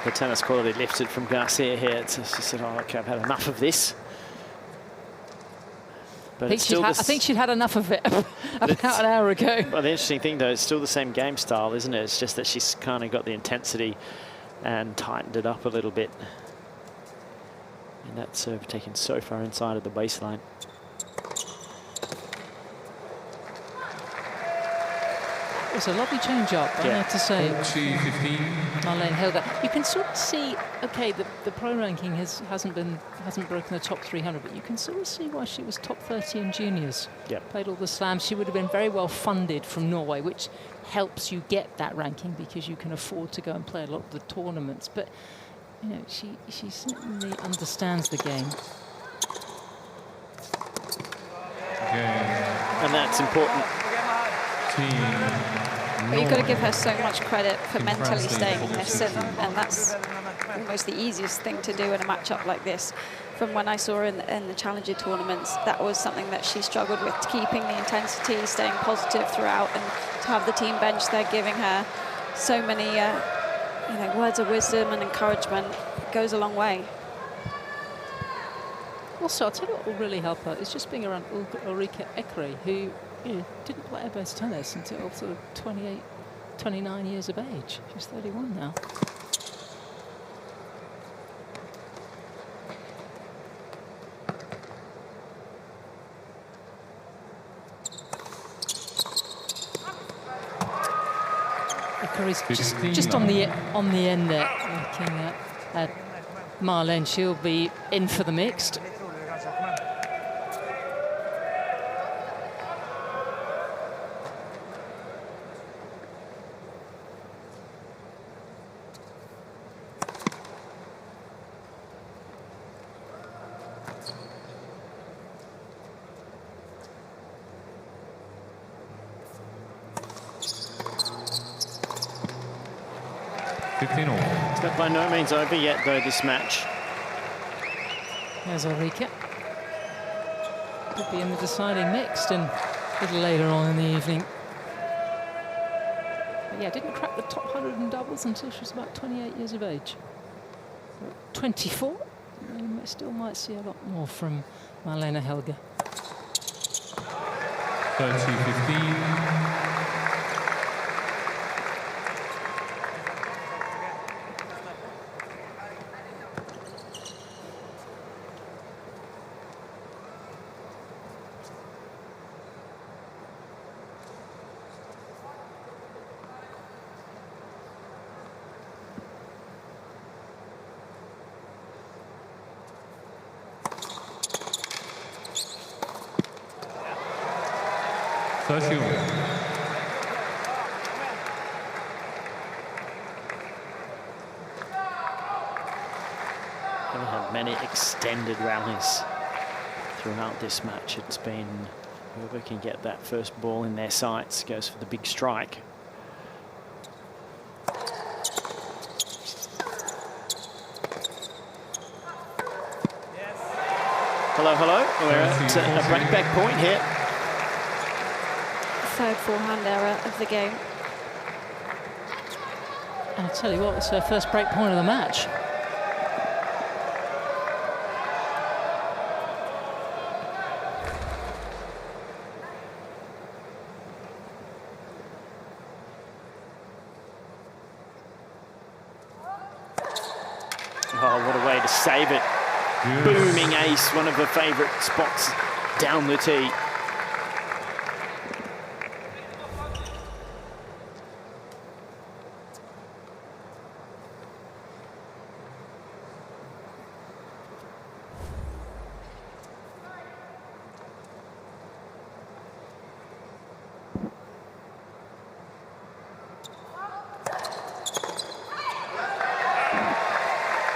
Speaker 3: The tennis quality lifted from Garcia here. She said, "Oh, okay, I've had enough of this." But
Speaker 2: I think she'd had enough of it about an hour ago.
Speaker 3: Well, the interesting thing, though, it's still the same game style, isn't it? It's just that she's kind of got the intensity and tightened it up a little bit. And that serve taken so far inside of the baseline.
Speaker 2: It was a lovely change-up, I have to say. Malene Helgo. You can sort of see, okay, the pro ranking hasn't broken the top 300, but you can sort of see why she was top 30 in juniors.
Speaker 3: Yep.
Speaker 2: Played all the slams. She would have been very well funded from Norway, which helps you get that ranking because you can afford to go and play a lot of the tournaments. But you know, she certainly understands the game.
Speaker 3: And that's important.
Speaker 4: But you've got to give her so much credit for mentally staying in this, and that's almost the easiest thing to do in a matchup like this. From when I saw her in the Challenger tournaments, that was something that she struggled with, keeping the intensity, staying positive throughout, and to have the team bench there giving her so many words of wisdom and encouragement goes a long way.
Speaker 2: Also, I'll tell you what will really help her is just being around Ulrika Ekre, who didn't play best tennis until sort of 28, 29 years of age. She's 31 now. Ekre's just on the end there, looking at Malene. She'll be in for the mixed.
Speaker 3: But by no means over yet, though, this match.
Speaker 2: There's Ulrika. Could be in the deciding mixed and a little later on in the evening. But yeah, didn't crack the top 100 in doubles until she was about 28 years of age. 24, and we still might see a lot more from Malene Helgo.
Speaker 5: 30-15. 30.
Speaker 3: Haven't had many extended rallies throughout this match. It's been whoever can get that first ball in their sights goes for the big strike. Hello, hello. We're at a breakback point here.
Speaker 4: Third forehand error of the game.
Speaker 2: And I'll tell you what, it's her first break point of the match.
Speaker 3: to save it.
Speaker 5: Yes.
Speaker 3: Booming ace, one of her favourite spots down the tee.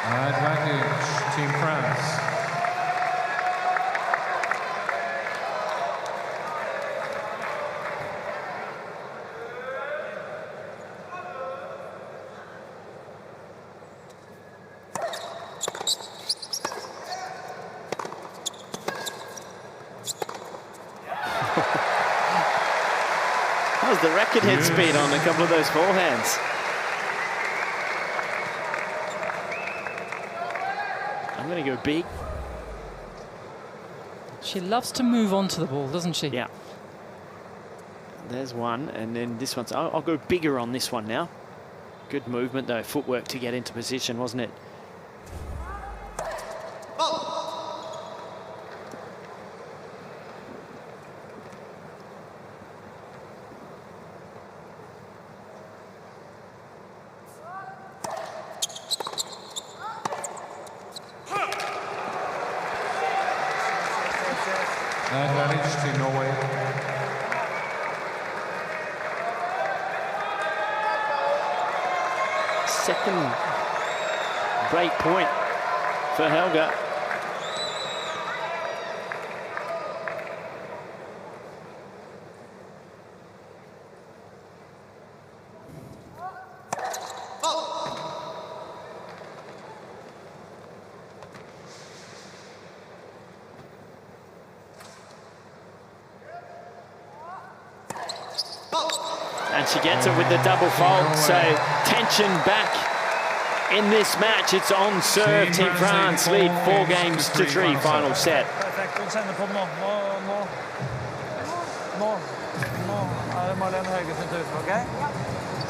Speaker 5: Advantage, Team France.
Speaker 3: That was the record head speed on a couple of those forehands. I'm going to go big.
Speaker 2: She loves to move on to the ball, doesn't she?
Speaker 3: Yeah. There's one, and then this one's... I'll go bigger on this one now. Good movement, though. Footwork to get into position, wasn't it?
Speaker 5: Advantage, Team Norway.
Speaker 3: Second break point for Helga. And she gets it with the double fault, so tension back in this match. It's on serve. Team France lead 4-3, final set.
Speaker 1: Perfekt, hun kjenner på den nå. Nå er det Malene Helgo sin tur, ok?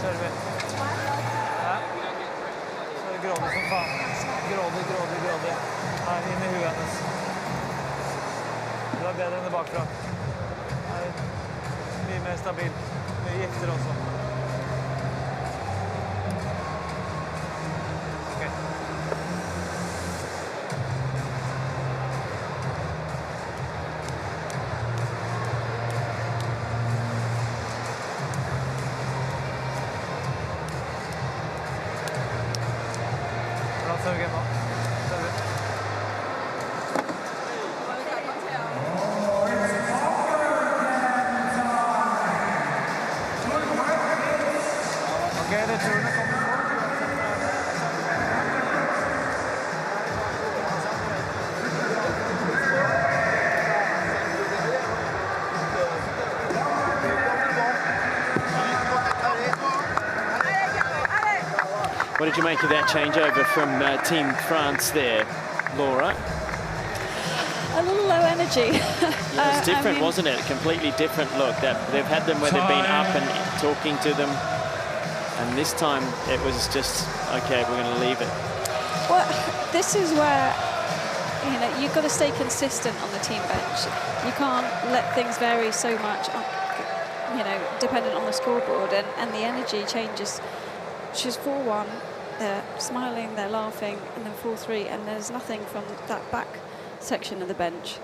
Speaker 1: Kjører vi. Ja. Så er det grådig som faen. Grådig. Her, inn i huet hennes. Det er bedre enn det bakfra. Her, mye mer stabil. Mye gifter også. Ok. Bra serve nå. Serve. Ok, returene kommer.
Speaker 3: What did you make of that changeover from Team France there, Laura?
Speaker 4: A little low energy.
Speaker 3: Yeah, it was different, wasn't it? A completely different look. They've had them where they've been up and talking to them. And this time it was just, okay, we're going to leave it.
Speaker 4: Well, this is where, you know, you've got to stay consistent on the team bench. You can't let things vary so much, you know, dependent on the scoreboard, and the energy changes. She's 4-1, they're smiling, they're laughing, and then 4-3, and there's nothing from that back section of the bench.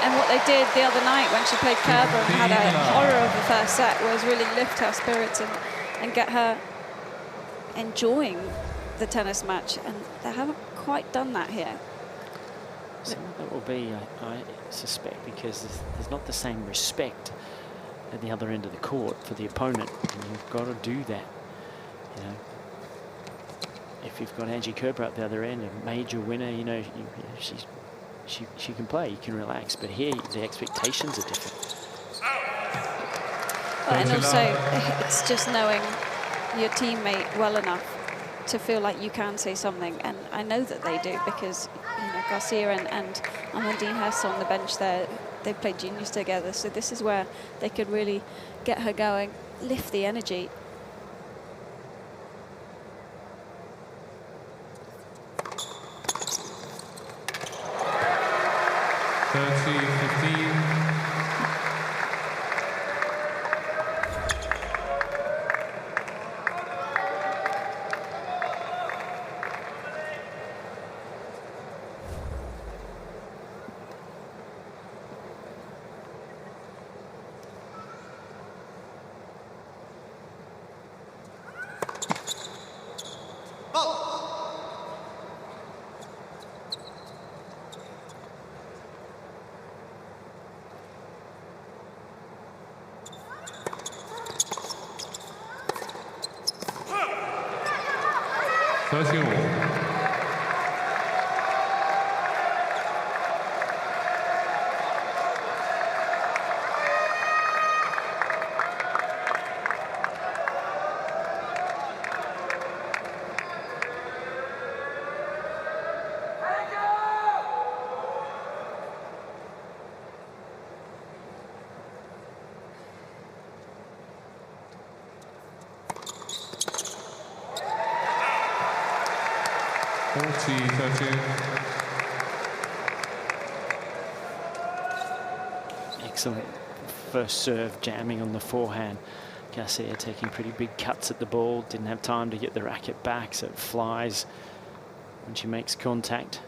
Speaker 4: And what they did the other night when she played Kerber and had a horror of the first set was really lift her spirits and get her enjoying the tennis match, and they haven't quite done that here.
Speaker 3: Some of that will be, I suspect, because there's not the same respect at the other end of the court for the opponent, and you've got to do that. You know, if you've got Angie Kerber up the other end, a major winner, you know, she can play, you can relax, but here the expectations are different.
Speaker 4: And also, it's just knowing your teammate well enough to feel like you can say something, and I know that they do, because you know Garcia and Amandine Hess on the bench there, they've played juniors together, so this is where they could really get her going, lift the energy.
Speaker 5: 30-15.
Speaker 3: Excellent first serve, jamming on the forehand. Garcia taking pretty big cuts at the ball, didn't have time to get the racket back, so it flies when she makes contact.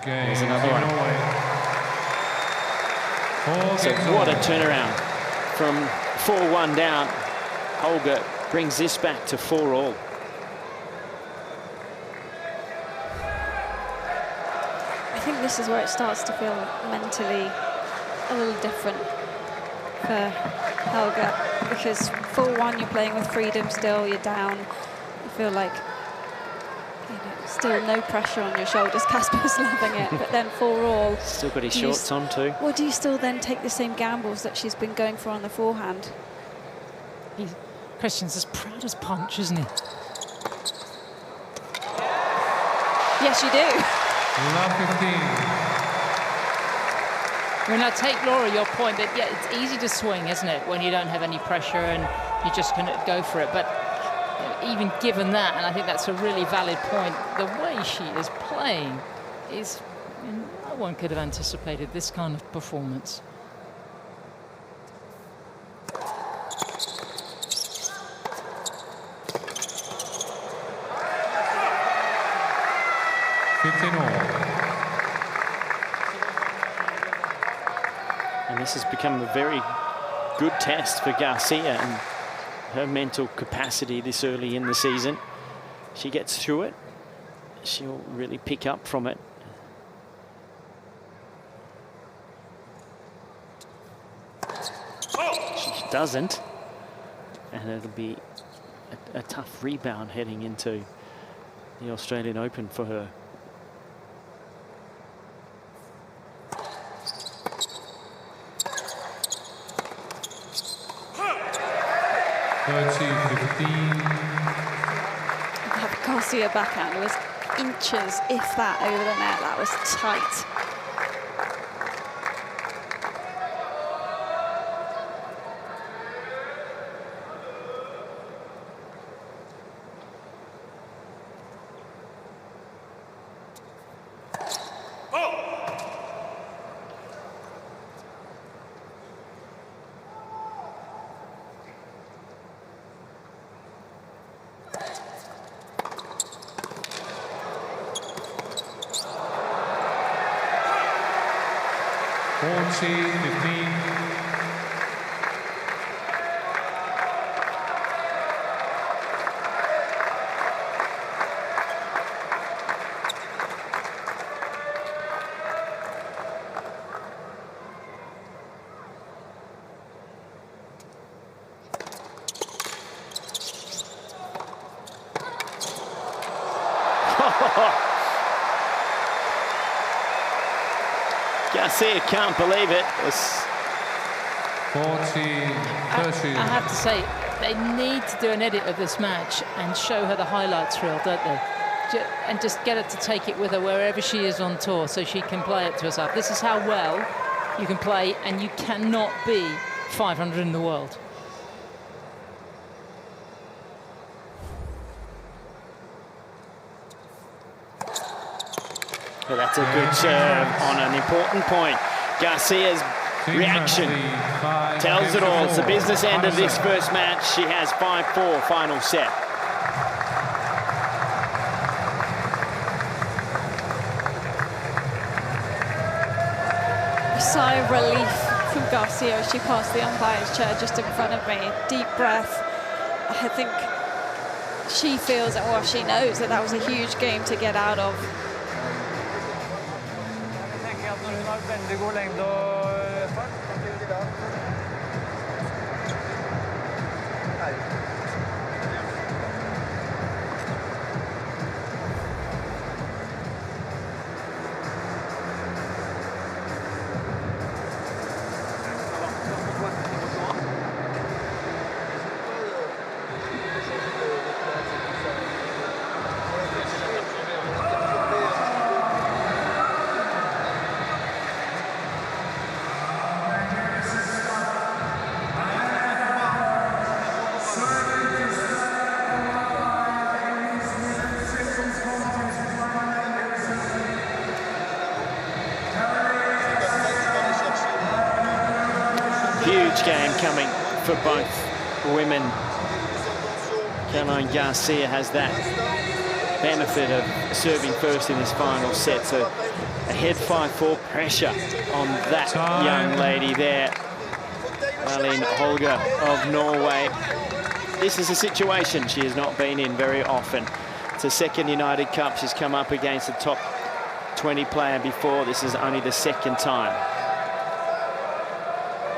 Speaker 3: There's another one. So what a turnaround. From 4-1 down, Helgo brings this back to 4-all.
Speaker 4: I think this is where it starts to feel mentally a little different for Helgo, because 4-1 you're playing with freedom still, you're down, you feel like still no pressure on your shoulders. Casper's loving it, but then 4-all.
Speaker 3: Still got his shorts on too.
Speaker 4: Or do you still then take the same gambles that she's been going for on the forehand?
Speaker 2: Christian's as proud as punch, isn't he?
Speaker 4: Yes, you do.
Speaker 5: Love 15.
Speaker 2: When I take, Laura, your point that, yeah, it's easy to swing, isn't it, when you don't have any pressure and you're just going to go for it. But even given that, and I think that's a really valid point, the way she is playing is, no one could have anticipated this kind of performance.
Speaker 3: And this has become a very good test for Garcia and her mental capacity this early in the season. She gets through it, she'll really pick up from it. She doesn't, and it'll be a tough rebound heading into the Australian Open for her.
Speaker 4: That Garcia backhand was inches, if that, over the net. That was tight.
Speaker 3: Garcia can't believe it. It's
Speaker 5: 40-30.
Speaker 2: I have to say, they need to do an edit of this match and show her the highlights reel, don't they? And just get her to take it with her wherever she is on tour so she can play it to herself. This is how well you can play, and you cannot be 500 in the world.
Speaker 3: Well, that's a good serve on an important point. Garcia's reaction tells it all. It's the business end of this first match. She has 5-4 final set.
Speaker 4: A sigh of relief from Garcia as she passed the umpire's chair just in front of me. Deep breath. I think she feels, or she knows, that that was a huge game to get out of.
Speaker 1: Veldig god lengde og fart.
Speaker 3: Huge game coming for both women. Caroline Garcia has that benefit of serving first in this final set. So ahead 5-4, pressure on that young lady there. Malene Helgo of Norway. This is a situation she has not been in very often. It's a second United Cup. She's come up against a top 20 player before. This is only the second time.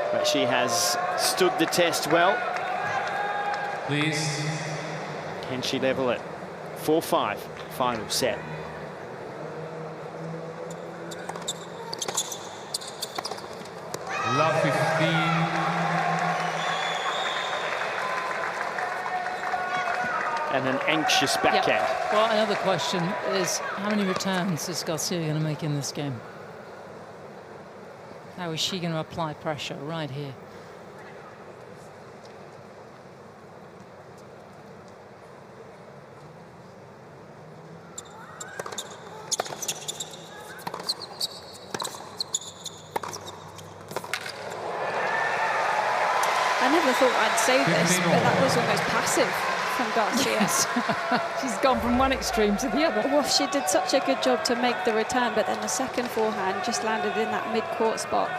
Speaker 3: But she has stood the test well.
Speaker 5: Please.
Speaker 3: Can she level it? 4-5, final set.
Speaker 5: Love 15.
Speaker 3: And an anxious backhand.
Speaker 2: Yep. Well, another question is, how many returns is Garcia going to make in this game? How is she going to apply pressure right here?
Speaker 4: I never thought I'd say this, but that was almost passive from Garcia.
Speaker 2: Yes. She's gone from one extreme to the other.
Speaker 4: Well, she did such a good job to make the return, but then the second forehand just landed in that mid-court spot.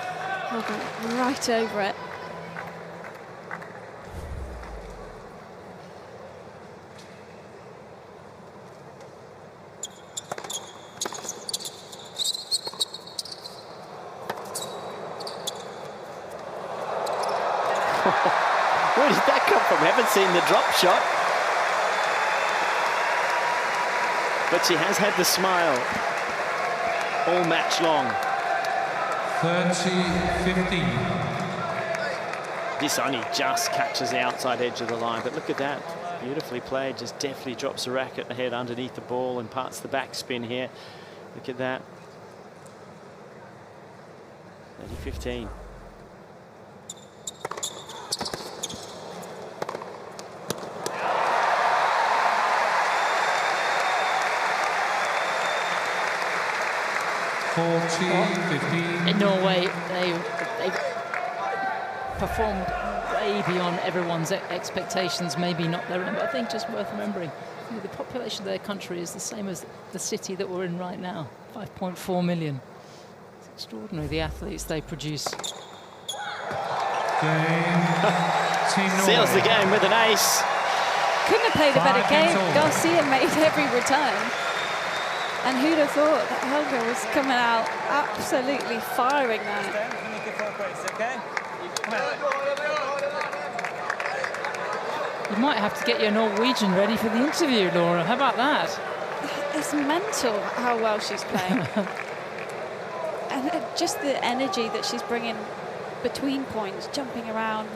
Speaker 4: Right over it.
Speaker 3: Where did that come from? Haven't seen the drop shot. But she has had the smile all match long.
Speaker 5: 30-15.
Speaker 3: This only just catches the outside edge of the line, but look at that. Beautifully played, just deftly drops the racket head underneath the ball, imparts the backspin here. Look at that. 30-15.
Speaker 2: In Norway, they performed way beyond everyone's expectations, maybe not their own, but I think just worth remembering, you know, the population of their country is the same as the city that we're in right now, 5.4 million. It's extraordinary, the athletes they produce.
Speaker 3: Seals the game with an ace.
Speaker 4: Couldn't have played a better game. Garcia made every return. And who'd have thought that Helgo was coming out absolutely firing that.
Speaker 2: You might have to get your Norwegian ready for the interview, Laura. How about that?
Speaker 4: It's mental how well she's playing. And just the energy that she's bringing between points, jumping around,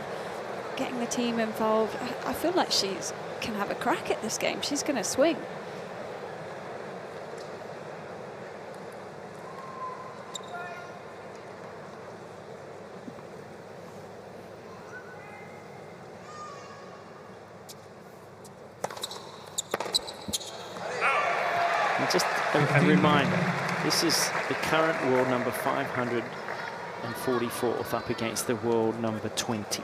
Speaker 4: getting the team involved. I feel like she can have a crack at this game. She's going to swing.
Speaker 3: Just a reminder, This is the current world number 544th up against the world number 20.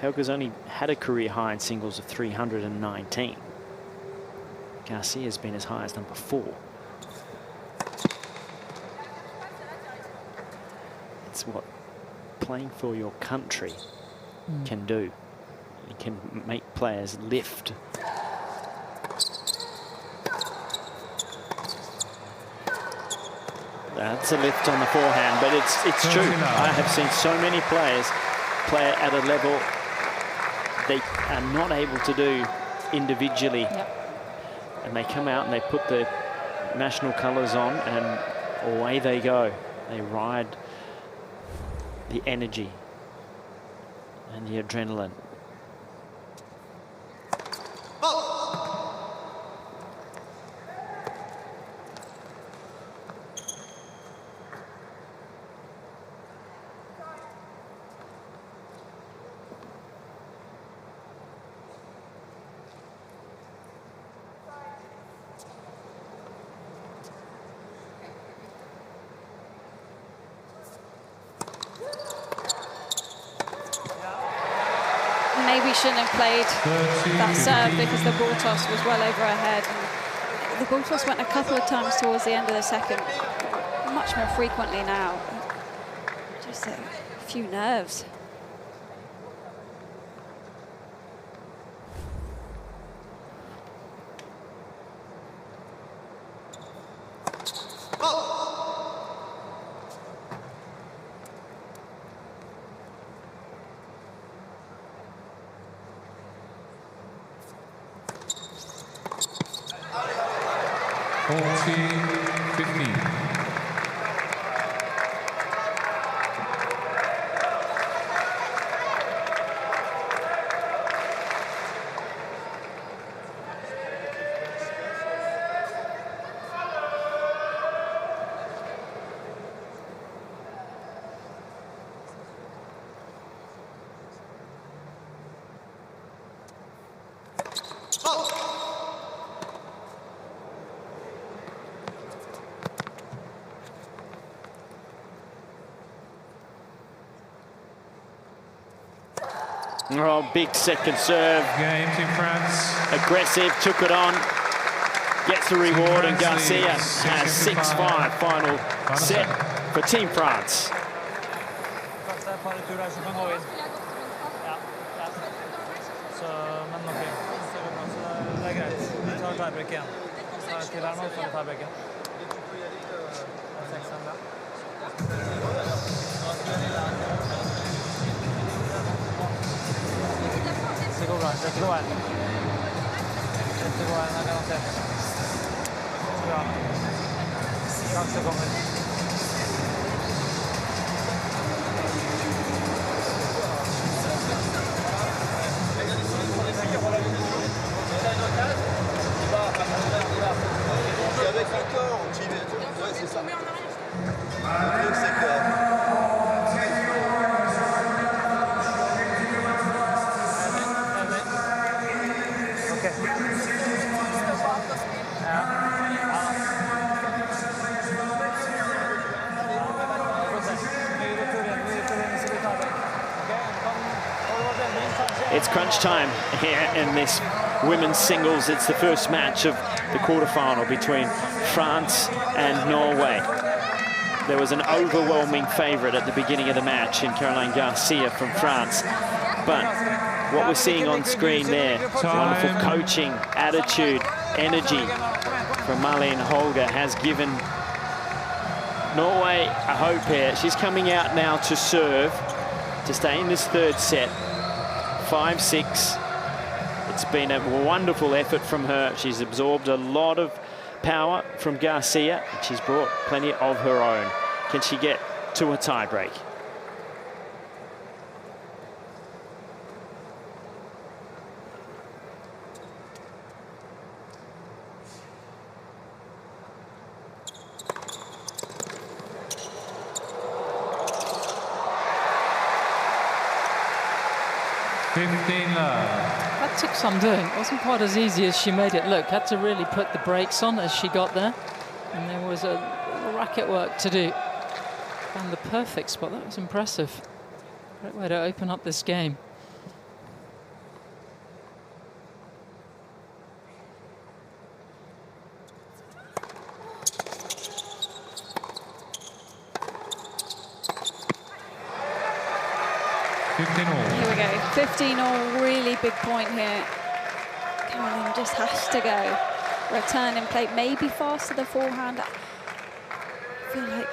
Speaker 3: Helgo's only had a career high in singles of 319. Garcia's been as high as number 4. It's what playing for your country can do. It can make players lift. That's a lift on the forehand, but it's true. I have seen so many players play at a level they are not able to do individually.
Speaker 2: Yep.
Speaker 3: And they come out and they put the national colours on and away they go. They ride the energy and the adrenaline.
Speaker 4: Maybe shouldn't have played that serve because the ball toss was well over her head. And the ball toss went a couple of times towards the end of the second, much more frequently now. Just a few nerves.
Speaker 3: Oh, big second serve.
Speaker 5: Game, Team France.
Speaker 3: Aggressive, took it on. Gets the reward, and Garcia has 6-5 final set for Team France.
Speaker 1: Det går bra, det går bra. Det går bra, garantert. Bra. Kanskje kommer.
Speaker 7: Avec le corps, on t'y met. Ouais, c'est ça. Le truc, c'est que...
Speaker 3: It's crunch time here in this women's singles. It's the first match of the quarterfinal between France and Norway. There was an overwhelming favourite at the beginning of the match in Caroline Garcia from France. But what we're seeing on screen there, wonderful coaching, attitude, energy from Malene Helgo has given Norway a hope here. She's coming out now to serve to stay in this third set. 5-6. It's been a wonderful effort from her. She's absorbed a lot of power from Garcia, and she's brought plenty of her own. Can she get to a tiebreak?
Speaker 2: That took some doing. It wasn't quite as easy as she made it look. Had to really put the brakes on as she got there. And there was a racket work to do. Found the perfect spot. That was impressive. Great way to open up this game.
Speaker 4: Here we go, 15 all, really big point here. Caroline just has to go. Return in play, maybe faster the forehand. I feel like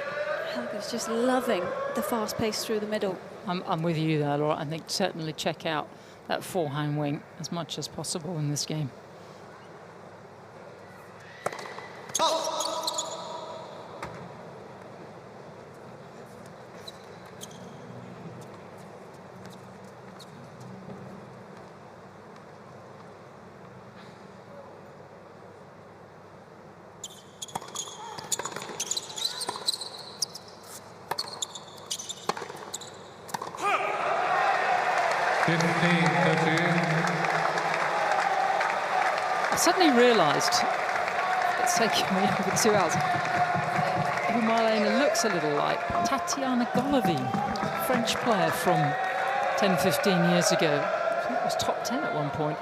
Speaker 4: Helgo's just loving the fast pace through the middle.
Speaker 2: I'm with you there, Laura. I think certainly check out that forehand wing as much as possible in this game. I suddenly realised, it's taken me over 2 hours, who Malene looks a little like. Tatiana Golovin, French player from 10, 15 years ago. I think it was top 10 at one point.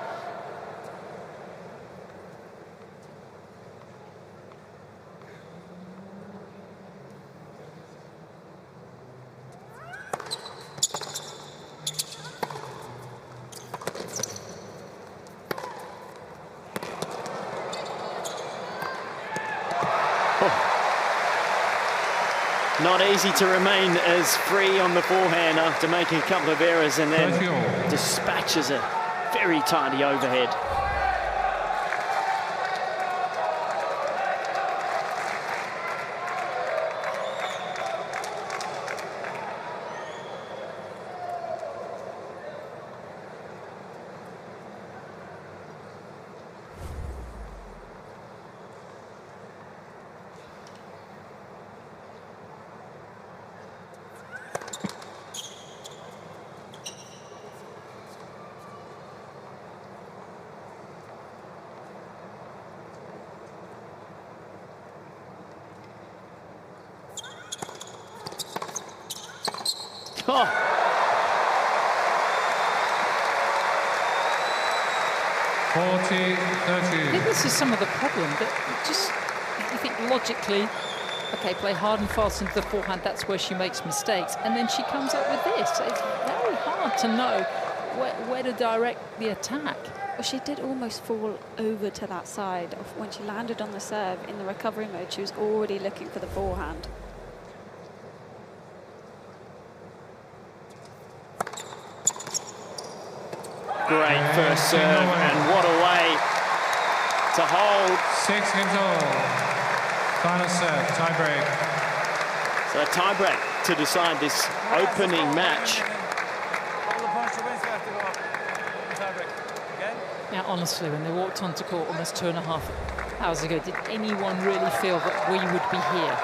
Speaker 3: Not easy to remain as free on the forehand after making a couple of errors, and then dispatches a very tidy overhead. Oh.
Speaker 2: I think this is some of the problem, that just, you think logically, okay, play hard and fast into the forehand, that's where she makes mistakes, and then she comes up with this. It's very hard to know where to direct the attack.
Speaker 4: Well, she did almost fall over to that side of when she landed on the serve in the recovery mode. She was already looking for the forehand.
Speaker 3: Great first serve, and what a way to hold.
Speaker 1: 6 games all. Final set, tie break.
Speaker 3: So a tie break to decide this opening match.
Speaker 2: Now, honestly, when they walked onto court almost 2.5 hours ago, did anyone really feel that we would be here?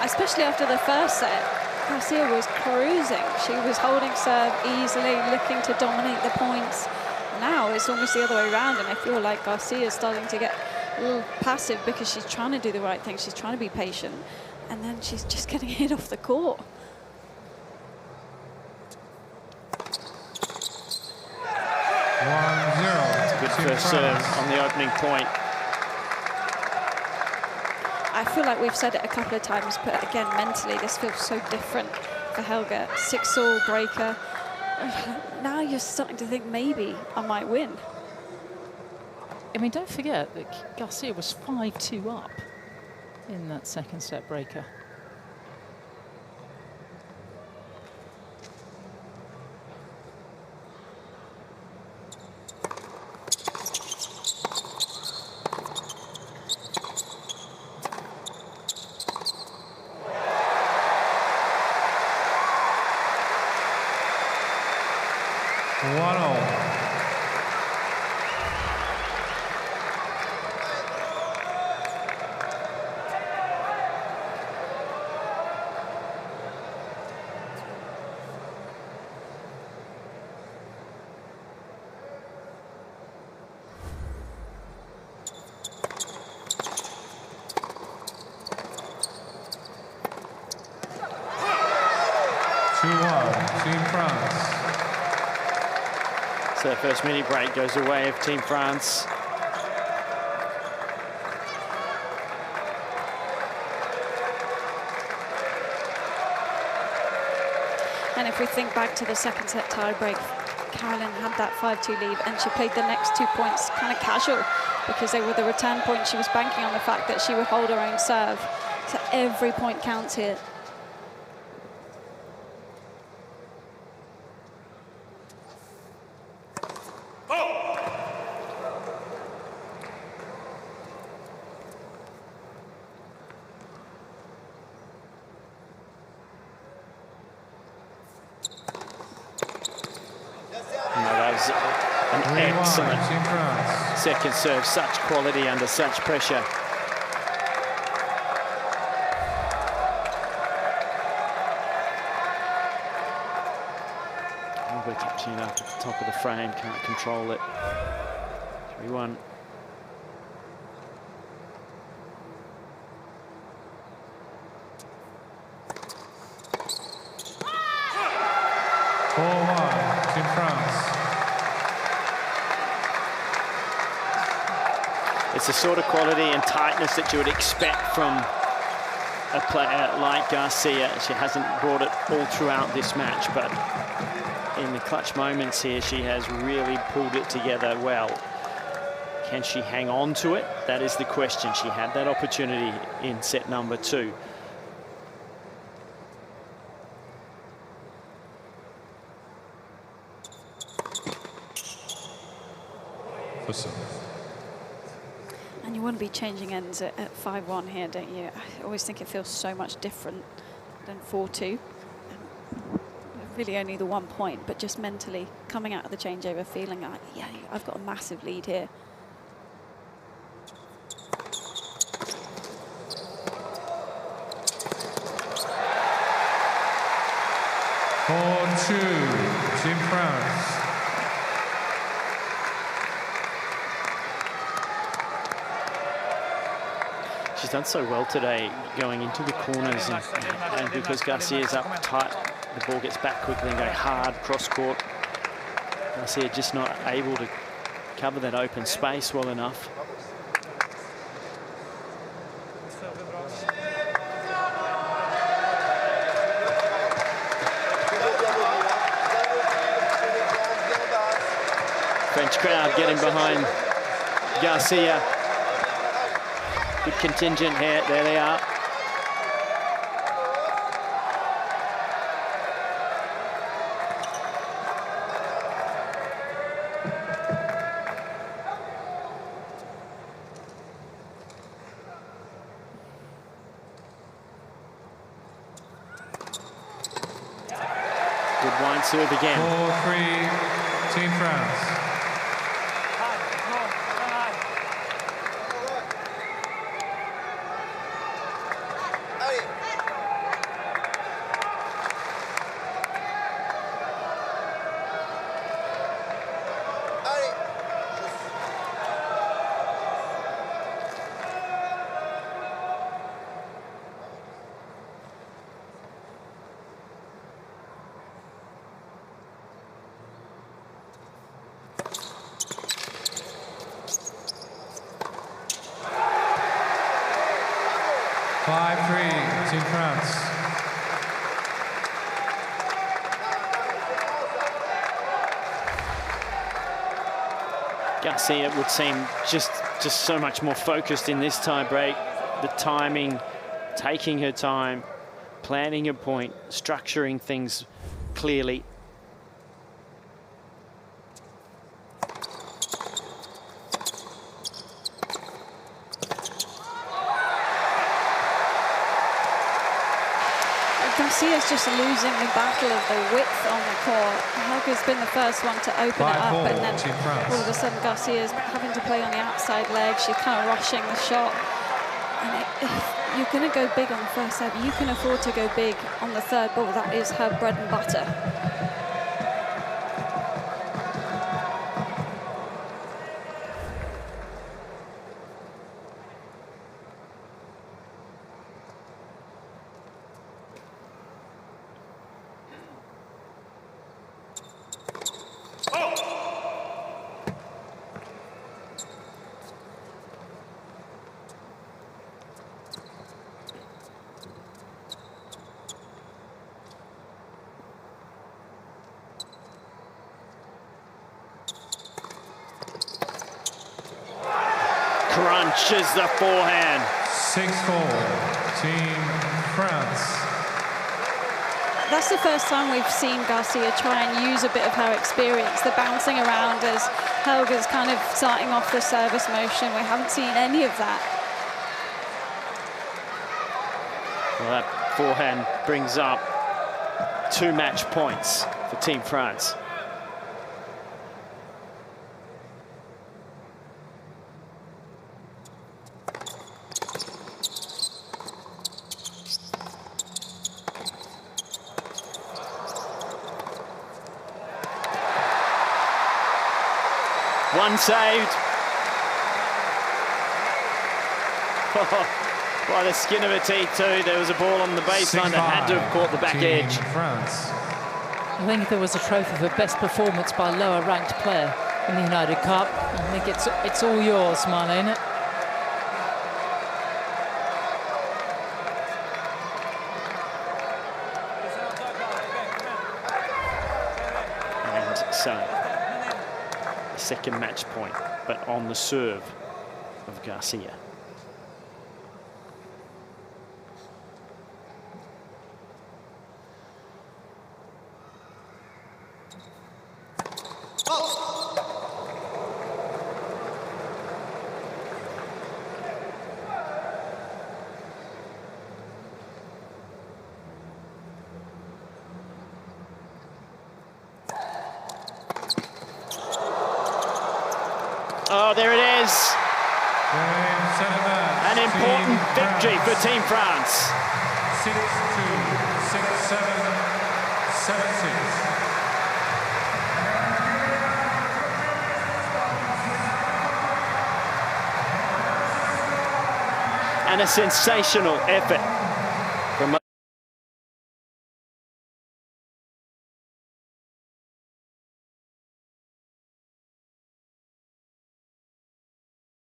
Speaker 4: Especially after the first set, Garcia was cruising. She was holding serve easily, looking to dominate the points. Now it's almost the other way around, and I feel like Garcia is starting to get a little passive because she's trying to do the right thing. She's trying to be patient, and then she's just getting hit off the court.
Speaker 3: It's a good first serve on the opening point.
Speaker 4: I feel like we've said it a couple of times, but again, mentally, this feels so different for Helga. 6-all breaker. Now you're starting to think maybe I might win.
Speaker 2: I mean, don't forget that Garcia was 5-2 up in that second set breaker.
Speaker 5: Team France.
Speaker 3: So the first mini break goes the way of Team France.
Speaker 4: And if we think back to the second set tie-break, Caroline had that 5-2 lead and she played the next 2 points kind of casual because they were the return point. She was banking on the fact that she would hold her own serve. So every point counts here.
Speaker 3: An excellent second serve, such quality under such pressure. We're touching it up at the top of the frame, can't control it. 3-1.
Speaker 5: Team France.
Speaker 3: It's the sort of quality and tightness that you would expect from a player like Garcia. She hasn't brought it all throughout this match, but in the clutch moments here, she has really pulled it together well. Can she hang on to it? That is the question. She had that opportunity in set number 2.
Speaker 4: And you wouldn't be changing ends at 5-1 here, don't you? I always think it feels so much different than 4-2. Really only the 1 point, but just mentally coming out of the changeover feeling like, yeah, I've got a massive lead here.
Speaker 5: Team France.
Speaker 3: She's done so well today going into the corners, and because Garcia's up tight, the ball gets back quickly and go hard cross court. Garcia just not able to cover that open space well enough. French crowd getting behind Garcia. Good contingent here. There they are. Good wide serve again.
Speaker 5: 4-3, Team France. Team France.
Speaker 3: Garcia would seem just so much more focused in this tie break. The timing, taking her time, planning her point, structuring things clearly.
Speaker 4: Garcia's just losing the battle of the width on the court. Helgo's been the first one to open it up, and then all of a sudden Garcia's having to play on the outside leg. She's kind of rushing the shot. And if you're going to go big on the first serve, you can afford to go big on the third ball. That is her bread and butter.
Speaker 3: crunches the forehand.
Speaker 5: 6-4, Team France.
Speaker 4: That's the first time we've seen Garcia try and use a bit of her experience, the bouncing around as Helga's kind of starting off the service motion. We haven't seen any of that.
Speaker 3: Well, that forehand brings up 2 match points for Team France. One saved. By the skin of her teeth too. There was a ball on the baseline that had to have caught the back edge.
Speaker 5: France.
Speaker 2: I think if there was a trophy for best performance by a lower ranked player in the United Cup, I think it's all yours, Malene.
Speaker 3: And so, a second match point, but on the serve of Garcia. Oh, there it is. An important victory for Team France.
Speaker 5: 6-2, 6-7, 7-6.
Speaker 3: And a sensational effort